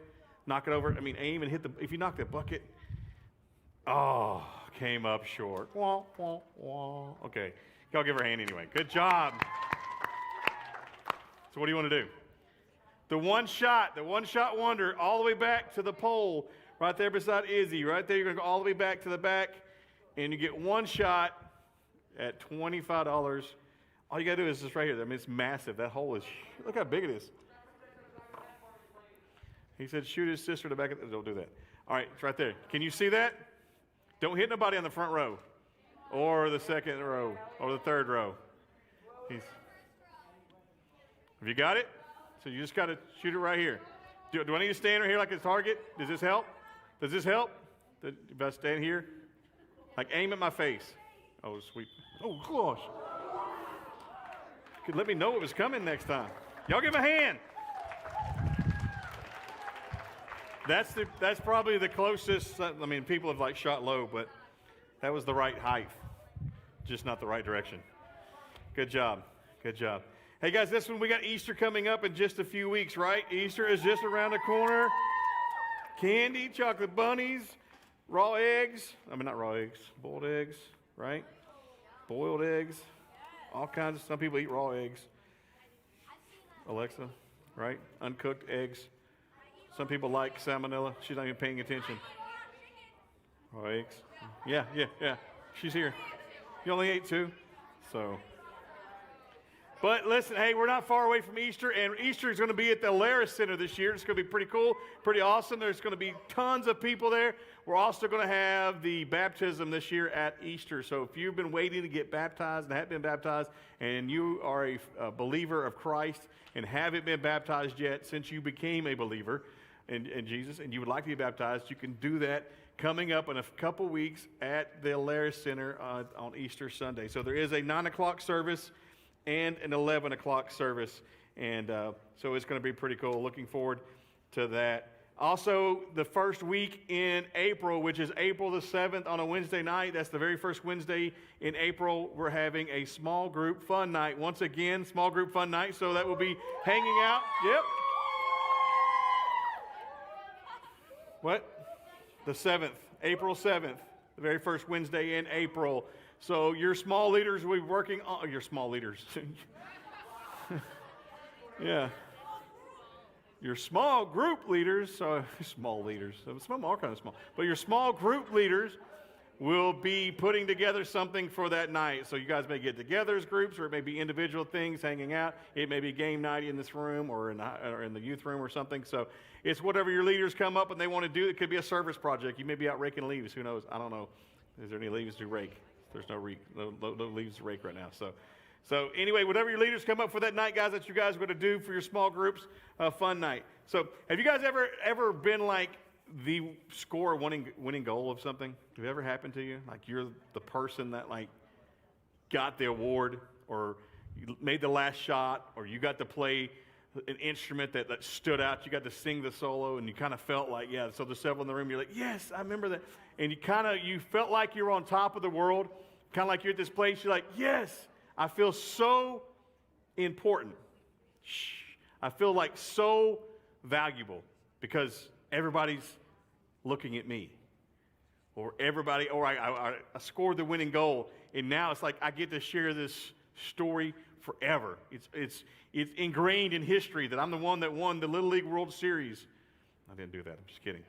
knock it over. I mean, aim and hit if you knock that bucket, oh, came up short. Wah, wah, wah. Okay. Y'all give her a hand anyway. Good job. So what do you want to do? The one shot wonder, all the way back to the pole, right there beside Izzy. Right there, you're going to go all the way back to the back, and you get one shot at $25. All you got to do is this right here. I mean, it's massive. That hole is, look how big it is. He said, shoot his sister to the back of don't do that. All right, it's right there. Can you see that? Don't hit nobody on the front row, or the second row, or the third row. Have you got it? So you just got to shoot it right here. Do I need to stand right here like a target? Does this help? Does this help? If I stand here? Like aim at my face. Oh, sweet. Oh, gosh. You could let me know it was coming next time. Y'all give a hand. That's probably the closest. I mean, people have like shot low, but that was the right height. Just not the right direction. Good job. Good job. Hey guys, this one we got Easter coming up in just a few weeks, right? Easter is just around the corner. Candy, chocolate bunnies, raw eggs. I mean, not raw eggs, boiled eggs, right? Boiled eggs, all kinds of, some people eat raw eggs. Alexa, right? Uncooked eggs. Some people like salmonella. She's not even paying attention. Raw eggs. Yeah. She's here. You only ate 2, so. But listen, hey, we're not far away from Easter, and Easter is going to be at the Alaris Center this year. It's going to be pretty cool, pretty awesome. There's going to be tons of people there. We're also going to have the baptism this year at Easter. So if you've been waiting to get baptized and haven't been baptized, and you are a believer of Christ and haven't been baptized yet since you became a believer in Jesus, and you would like to be baptized, you can do that coming up in a couple weeks at the Alaris Center on Easter Sunday. So there is a 9 o'clock service and an 11 o'clock service. And so it's going to be pretty cool. Looking forward to that. Also, the first week in April, which is April the 7th on a Wednesday night, that's the very first Wednesday in April, we're having a small group fun night. Once again, small group fun night. So that will be hanging out. Yep. What? The 7th, April 7th, the very first Wednesday in April. So your small leaders will be working on, your small leaders. Yeah. your small group leaders, small leaders, small, all kind of small, but your small group leaders will be putting together something for that night. So you guys may get together as groups, or it may be individual things, hanging out. It may be game night in this room or in the youth room or something. So it's whatever your leaders come up and they want to do. It could be a service project. You may be out raking leaves. Who knows? I don't know. Is there any leaves to rake? There's no leaves to rake right now. So anyway, whatever your leaders come up for that night, guys, that you guys are going to do for your small groups, a fun night. So have you guys ever been like the score winning goal of something? Have it ever happened to you? Like you're the person that like got the award, or you made the last shot, or you got to play an instrument that stood out. You got to sing the solo, and you kind of felt like, yeah. So there's several in the room. You're like, yes, I remember that. And you felt like you're on top of the world, kind of like you're at this place. You're like, yes, I feel so important. I feel like so valuable because everybody's looking at me, or I scored the winning goal, and now it's like I get to share this story forever. It's ingrained in history that I'm the one that won the Little League World Series. I didn't do that. I'm just kidding.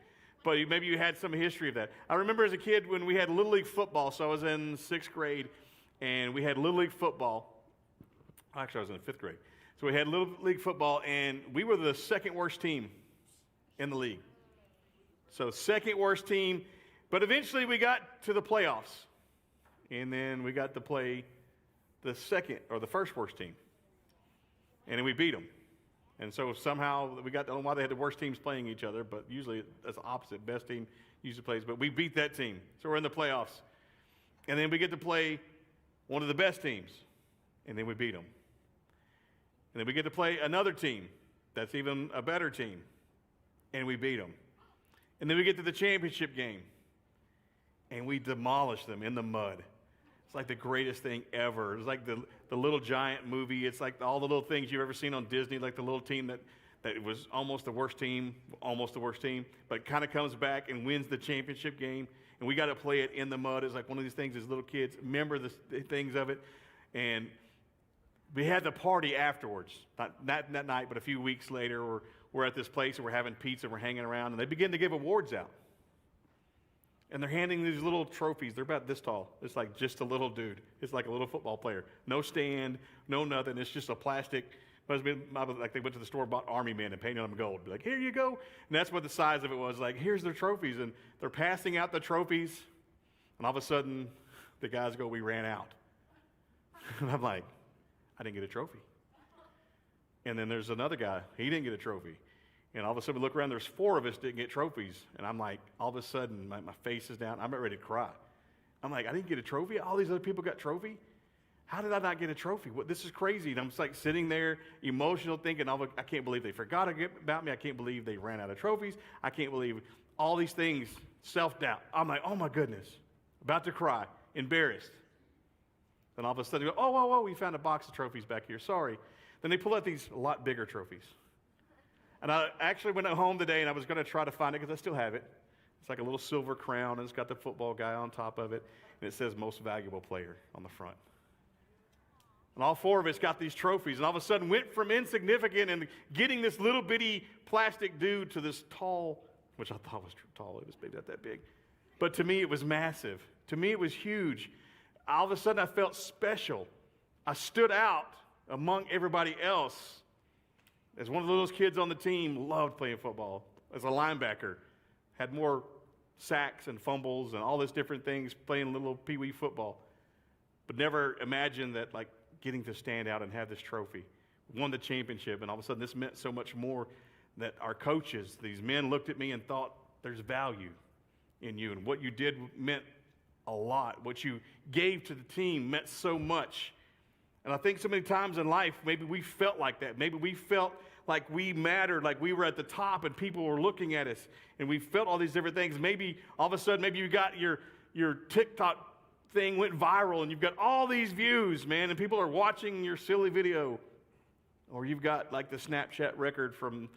But maybe you had some history of that. I remember as a kid when we had Little League football. So I was in 6th grade, and we had Little League football. Actually, I was in 5th grade. So we had Little League football, and we were the second worst team in the league. So second worst team, but eventually we got to the playoffs, and then we got to play the first worst team, and then we beat them. And so somehow I don't know why they had the worst teams playing each other, but usually that's the opposite. Best team usually plays, but we beat that team. So we're in the playoffs, and then we get to play one of the best teams, and then we beat them. And then we get to play another team that's even a better team, and we beat them. And then we get to the championship game, and we demolish them in the mud. It's like the greatest thing ever. It's like the Little Giant movie. It's like all the little things you've ever seen on Disney, like the little team that was almost the worst team, but kind of comes back and wins the championship game. And we got to play it in the mud. It's like one of these things as little kids. Remember the things of it. And we had the party afterwards. Not that night, but a few weeks later, we're at this place and we're having pizza, we're hanging around, and they begin to give awards out. And they're handing these little trophies. They're about this tall. It's like just a little dude. It's like a little football player. No stand, no nothing. It's just a plastic. Like they went to the store, bought Army Men and painted them gold. Be like, here you go. And that's what the size of it was. Like, here's their trophies. And they're passing out the trophies. And all of a sudden, the guys go, we ran out. And I'm like, I didn't get a trophy. And then there's another guy. He didn't get a trophy. And all of a sudden, we look around, there's 4 of us didn't get trophies. And I'm like, all of a sudden, my face is down. I'm about ready to cry. I'm like, I didn't get a trophy? All these other people got trophy? How did I not get a trophy? This is crazy. And I'm just like sitting there, emotional, thinking, I can't believe they forgot about me. I can't believe they ran out of trophies. I can't believe all these things, self-doubt. I'm like, oh my goodness, about to cry, embarrassed. Then all of a sudden, they go, oh, we found a box of trophies back here. Sorry. Then they pull out these a lot bigger trophies. And I actually went home today, and I was going to try to find it because I still have it. It's like a little silver crown, and it's got the football guy on top of it, and it says most valuable player on the front. And all 4 of us got these trophies, and all of a sudden went from insignificant and getting this little bitty plastic dude to this tall, which I thought was tall. It was maybe not that big. But to me, it was massive. To me, it was huge. All of a sudden, I felt special. I stood out among everybody else. As one of those kids on the team, loved playing football. As a linebacker, had more sacks and fumbles and all these different things playing little pee-wee football. But never imagined that, like, getting to stand out and have this trophy. Won the championship, and all of a sudden this meant so much more that our coaches, these men, looked at me and thought, there's value in you. And what you did meant a lot. What you gave to the team meant so much. And I think so many times in life, maybe we felt like that. Maybe we felt like we mattered, like we were at the top and people were looking at us. And we felt all these different things. Maybe all of a sudden, maybe you got your TikTok thing went viral and you've got all these views, man, and people are watching your silly video. Or you've got like the Snapchat record from,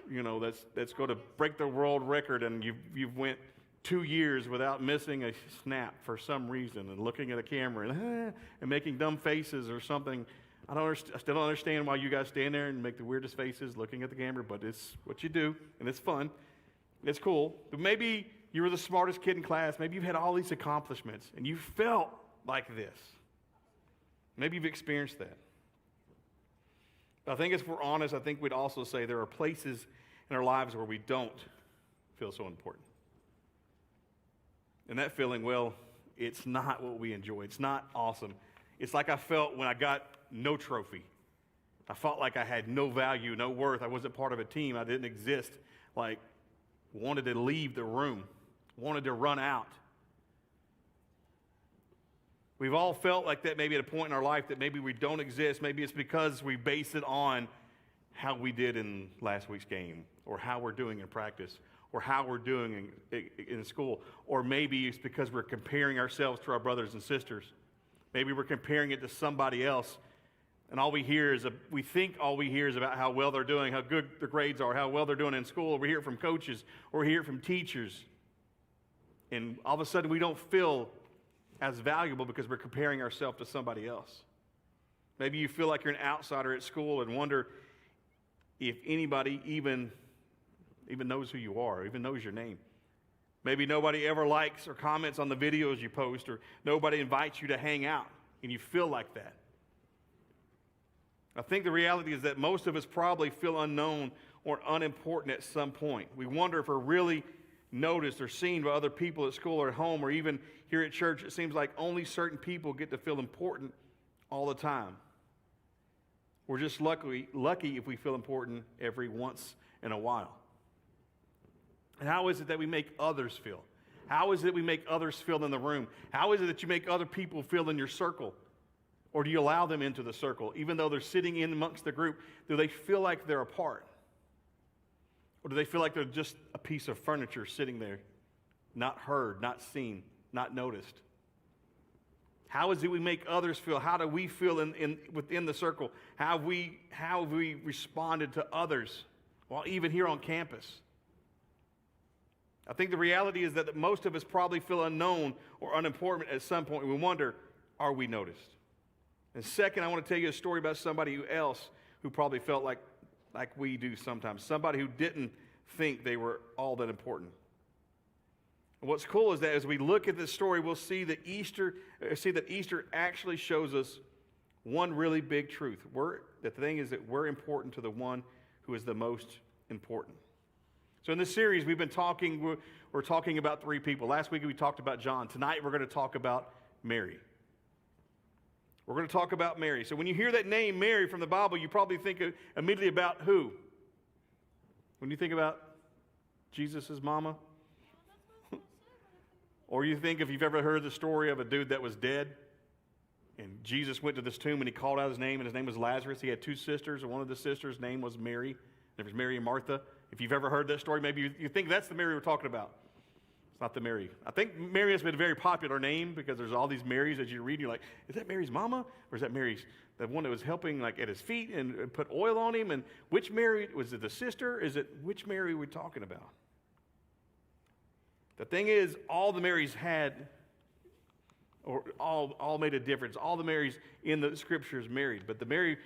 that's going to break the world record, and you've went 2 years without missing a snap for some reason, and looking at a camera and making dumb faces or something. I still don't understand why you guys stand there and make the weirdest faces looking at the camera, but it's what you do, and it's fun. It's cool. But maybe you were the smartest kid in class. Maybe you've had all these accomplishments, and you felt like this. Maybe you've experienced that. But I think if we're honest, I think we'd also say there are places in our lives where we don't feel so important. And that feeling, well, it's not what we enjoy. It's not awesome. It's like I felt when I got no trophy. I felt like I had no value, no worth. I wasn't part of a team. I didn't exist. Like, wanted to leave the room, wanted to run out. We've all felt like that maybe at a point in our life that maybe we don't exist. Maybe it's because we base it on how we did in last week's game, or how we're doing in practice, or how we're doing in school. Or maybe it's because we're comparing ourselves to our brothers and sisters. Maybe we're comparing it to somebody else, and all we hear is, we think all we hear is about how well they're doing, how good their grades are, how well they're doing in school. We hear it from coaches, or we hear it from teachers. And all of a sudden we don't feel as valuable because we're comparing ourselves to somebody else. Maybe you feel like you're an outsider at school and wonder if anybody even knows who you are, even knows your name. Maybe nobody ever likes or comments on the videos you post, or nobody invites you to hang out, and you feel like that. I think the reality is that most of us probably feel unknown or unimportant at some point. We wonder if we're really noticed or seen by other people at school or at home, or even here at church. It seems like only certain people get to feel important all the time. We're just lucky if we feel important every once in a while. And how is it that we make others feel? How is it we make others feel in the room? How is it that you make other people feel in your circle? Or do you allow them into the circle? Even though they're sitting in amongst the group, do they feel like they're a part? Or do they feel like they're just a piece of furniture sitting there, not heard, not seen, not noticed? How is it we make others feel? How do we feel within the circle? How have we responded to others while even here on campus? I think the reality is that most of us probably feel unknown or unimportant at some point. We wonder, are we noticed? And second, I want to tell you a story about somebody else who probably felt like we do sometimes. Somebody who didn't think they were all that important. And what's cool is that as we look at this story, we'll see that Easter actually shows us one really big truth. The thing is that we're important to the one who is the most important. So in this series, we're talking about three people. Last week we talked about John. Tonight we're going to talk about Mary. We're going to talk about Mary. So when you hear that name, Mary, from the Bible, you probably think immediately about who? When you think about Jesus' mama? Or you think, if you've ever heard the story of a dude that was dead, and Jesus went to this tomb and he called out his name, and his name was Lazarus. He had two sisters, and one of the sisters' name was Mary. There was Mary and Martha. If you've ever heard that story, maybe you think that's the Mary we're talking about. It's not the Mary. I think Mary has been a very popular name because there's all these Marys as you read. You're like, is that Mary's mama? Or is that Mary's, the one that was helping like at his feet and put oil on him? And which Mary, was it the sister? Which Mary are we talking about? The thing is, all the Marys had, or all made a difference. All the Marys in the scriptures married. But the Mary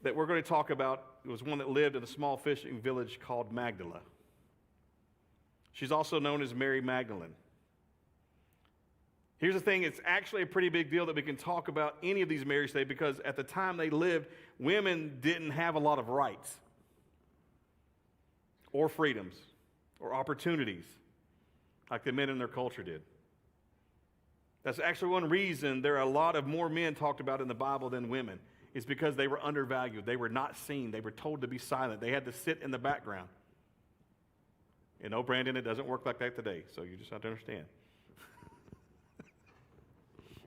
that we're going to talk about was one that lived in a small fishing village called Magdala. She's also known as Mary Magdalene. Here's the thing, it's actually a pretty big deal that we can talk about any of these Marys today, because at the time they lived, women didn't have a lot of rights or freedoms or opportunities like the men in their culture did. That's actually one reason there are a lot of more men talked about in the Bible than women. It's because they were undervalued. They were not seen. They were told to be silent. They had to sit in the background. And no, Brandon, it doesn't work like that today, so you just have to understand.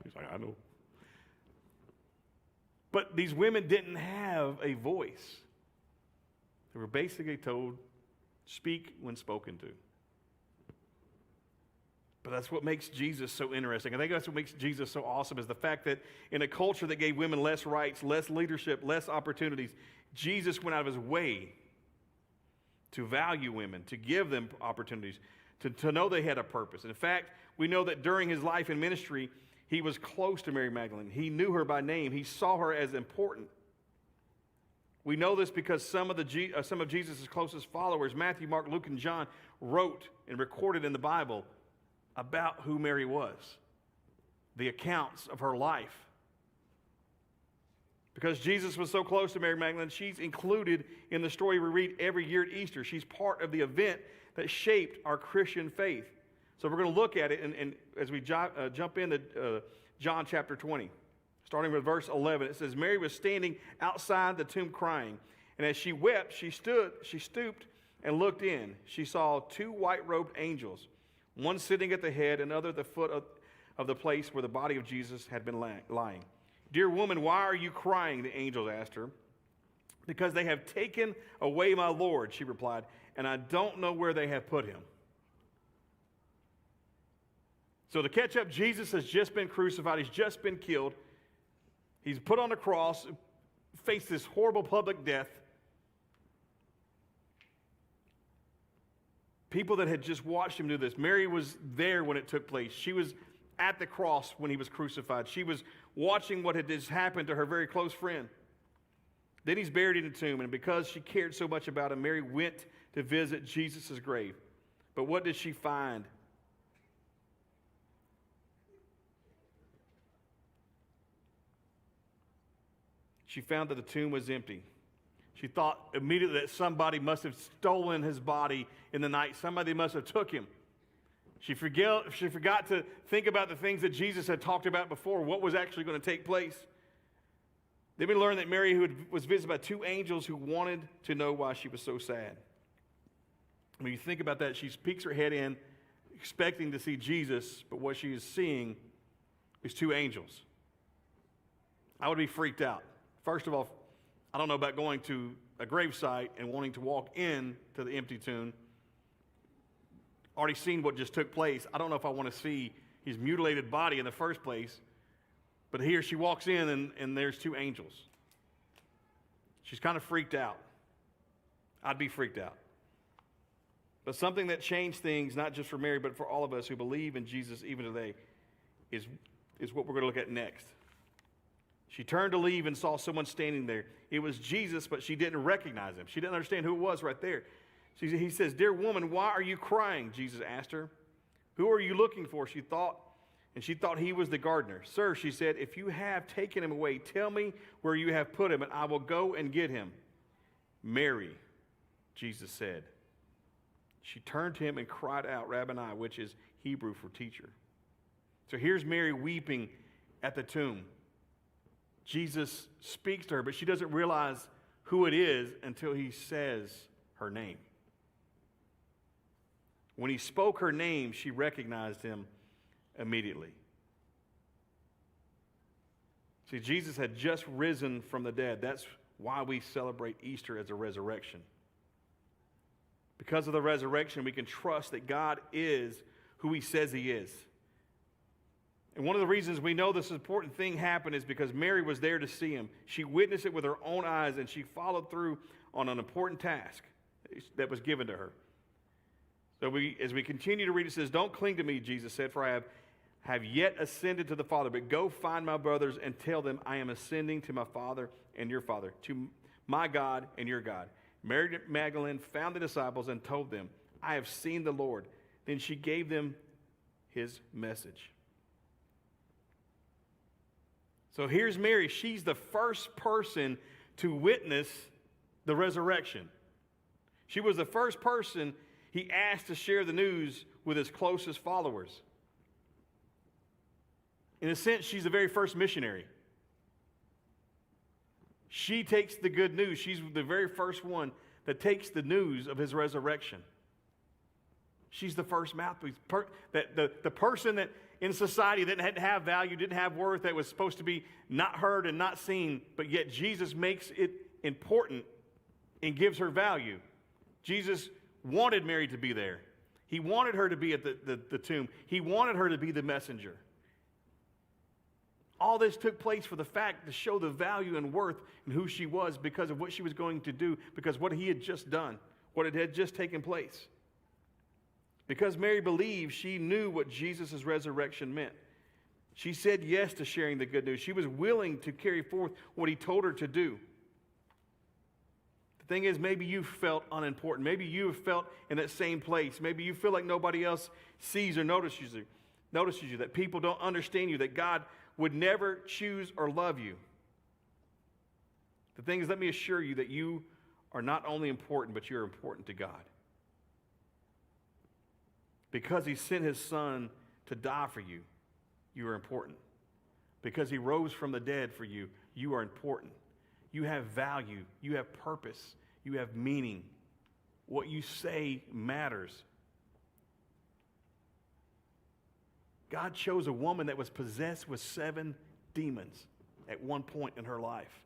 He's like, I know. But these women didn't have a voice. They were basically told, speak when spoken to. But that's what makes Jesus so interesting. I think that's what makes Jesus so awesome, is the fact that in a culture that gave women less rights, less leadership, less opportunities, Jesus went out of his way to value women, to give them opportunities, to know they had a purpose. And in fact, we know that during his life and ministry, he was close to Mary Magdalene. He knew her by name. He saw her as important We know this because some of Jesus' closest followers, Matthew, Mark, Luke, and John, wrote and recorded in the Bible about who Mary was, the accounts of her life. Because Jesus was so close to Mary Magdalene, she's included in the story we read every year at Easter. She's part of the event that shaped our Christian faith. So we're going to look at it and as we jump into John chapter 20. Starting with verse 11, it says, Mary was standing outside the tomb crying, and as she wept, she stooped and looked in. She saw two white-robed angels, one sitting at the head and other at the foot of the place where the body of Jesus had been lying. Dear woman, why are you crying? The angels asked her. Because they have taken away my Lord, she replied, and I don't know where they have put him. So to catch up, Jesus has just been crucified. He's just been killed. He's put on the cross, faced this horrible public death. People that had just watched him do this. Mary was there when it took place. She was at the cross when he was crucified. She was watching what had just happened to her very close friend. Then he's buried in a tomb, and because she cared so much about him, Mary went to visit Jesus' grave. But what did she find? She found that the tomb was empty. She thought immediately that somebody must have stolen his body in the night. Somebody must have took him. She forgot to think about the things that Jesus had talked about before, what was actually going to take place. Then we learned that Mary was visited by two angels who wanted to know why she was so sad. When you think about that, she peeks her head in, expecting to see Jesus, but what she is seeing is two angels. I would be freaked out. First of all, I don't know about going to a gravesite and wanting to walk in to the empty tomb. Already seen what just took place. I don't know if I want to see his mutilated body in the first place. But here she walks in and there's two angels. She's kind of freaked out. I'd be freaked out. But something that changed things, not just for Mary, but for all of us who believe in Jesus even today, is what we're going to look at next. She turned to leave and saw someone standing there. It was Jesus, but she didn't recognize him. She didn't understand who it was right there. He says, Dear woman, why are you crying? Jesus asked her. Who are you looking for? She thought he was the gardener. Sir, she said, if you have taken him away, tell me where you have put him, and I will go and get him. Mary, Jesus said. She turned to him and cried out, Rabboni, which is Hebrew for teacher. So here's Mary weeping at the tomb. Jesus speaks to her, but she doesn't realize who it is until he says her name. When he spoke her name, she recognized him immediately. See, Jesus had just risen from the dead. That's why we celebrate Easter as a resurrection. Because of the resurrection, we can trust that God is who he says he is. And one of the reasons we know this important thing happened is because Mary was there to see him. She witnessed it with her own eyes, and she followed through on an important task that was given to her. So as we continue to read, it says, Don't cling to me, Jesus said, for I have yet ascended to the Father, but go find my brothers and tell them I am ascending to my Father and your Father, to my God and your God. Mary Magdalene found the disciples and told them, I have seen the Lord. Then she gave them his message. So here's Mary. She's the first person to witness the resurrection. She was the first person he asked to share the news with his closest followers. In a sense, she's the very first missionary. She takes the good news. She's the very first one that takes the news of his resurrection. She's the first mouthpiece. The person that in society that didn't have value, didn't have worth, that was supposed to be not heard and not seen, but yet Jesus makes it important and gives her value. Jesus wanted Mary to be there. He wanted her to be at the tomb. He wanted her to be the messenger. All this took place for the fact to show the value and worth in who she was because of what she was going to do, because what he had just done, what had just taken place. Because Mary believed, she knew what Jesus' resurrection meant. She said yes to sharing the good news. She was willing to carry forth what he told her to do. Thing is, maybe you felt unimportant. Maybe you have felt in that same place. Maybe you feel like nobody else sees or notices you, that people don't understand you, that God would never choose or love you. The thing is, let me assure you that you are not only important, but you're important to God. Because he sent his son to die for you, you are important. Because he rose from the dead for you, you are important. You have value. You have purpose. You have meaning. What you say matters. God chose a woman that was possessed with 7 demons at one point in her life.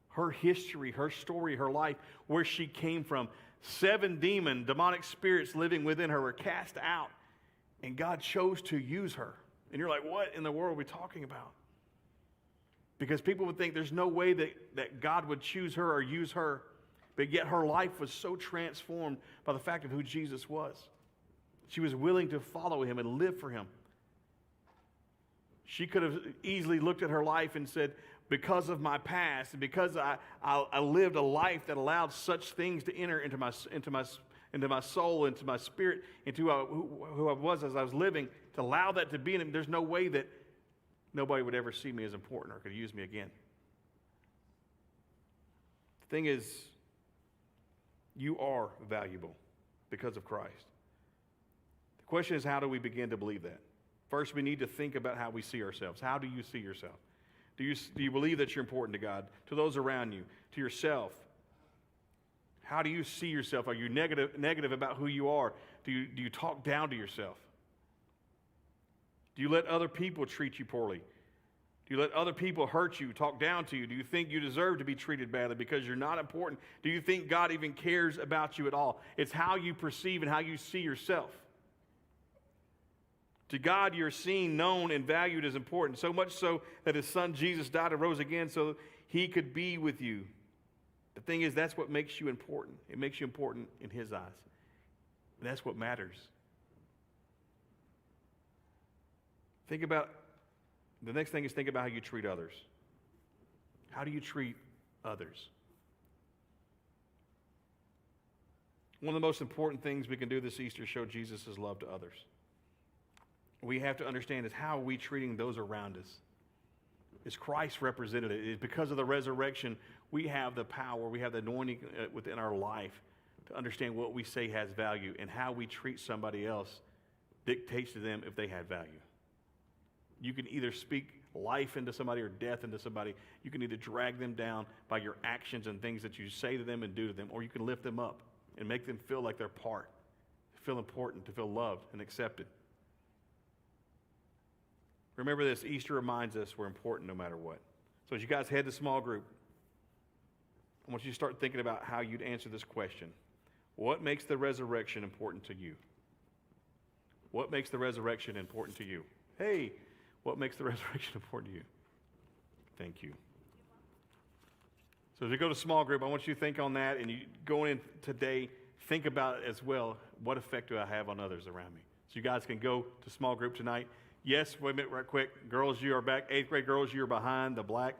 Her history, her story, her life, where she came from. 7 demonic spirits living within her were cast out, and God chose to use her. And you're like, what in the world are we talking about? Because people would think there's no way that God would choose her or use her, but yet her life was so transformed by the fact of who Jesus was. She was willing to follow him and live for him. She could have easily looked at her life and said, because of my past, and because I lived a life that allowed such things to enter into my soul, into my spirit, into who I was as I was living, to allow that to be in him, there's no way that nobody would ever see me as important or could use me again. The thing is, you are valuable because of Christ. The question is, how do we begin to believe that? First, we need to think about how we see ourselves. How do you see yourself? Do you believe that you're important to God, to those around you, to yourself? How do you see yourself? Are you negative about who you are? Do you talk down to yourself? Do you let other people treat you poorly? Do you let other people hurt you, talk down to you? Do you think you deserve to be treated badly because you're not important? Do you think God even cares about you at all? It's how you perceive and how you see yourself. To God, you're seen, known, and valued as important, so much so that his son Jesus died and rose again so he could be with you. The thing is, that's what makes you important. It makes you important in his eyes. And that's what matters. The next thing is think about how you treat others. How do you treat others? One of the most important things we can do this Easter is show Jesus' love to others. We have to understand is how are we treating those around us? Is Christ represented? It is because of the resurrection, we have the power, we have the anointing within our life to understand what we say has value, and how we treat somebody else dictates to them if they have value. You can either speak life into somebody or death into somebody. You can either drag them down by your actions and things that you say to them and do to them, or you can lift them up and make them feel like they're part, to feel important, to feel loved and accepted. Remember this, Easter reminds us we're important no matter what. So as you guys head to small group, I want you to start thinking about how you'd answer this question. What makes the resurrection important to you? What makes the resurrection important to you? Hey, what makes the resurrection important to you? Thank you. So as we go to small group, I want you to think on that, and you going in today, think about it as well. What effect do I have on others around me? So you guys can go to small group tonight. Yes, wait a minute, right quick. Girls, you are back. 8th grade girls, you are behind the black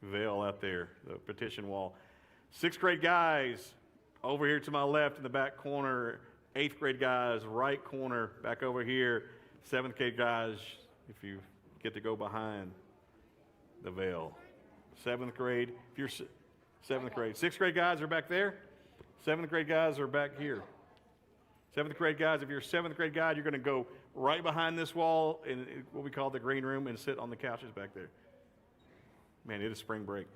veil out there, the petition wall. 6th grade guys, over here to my left in the back corner. 8th grade guys, right corner, back over here. 7th grade guys, if you get to go behind the veil. 7th grade, if you're 7th grade. 6th grade guys are back there. 7th grade guys are back here. 7th grade guys, if you're a 7th grade guy, you're going to go right behind this wall in what we call the green room and sit on the couches back there. Man, it is spring break.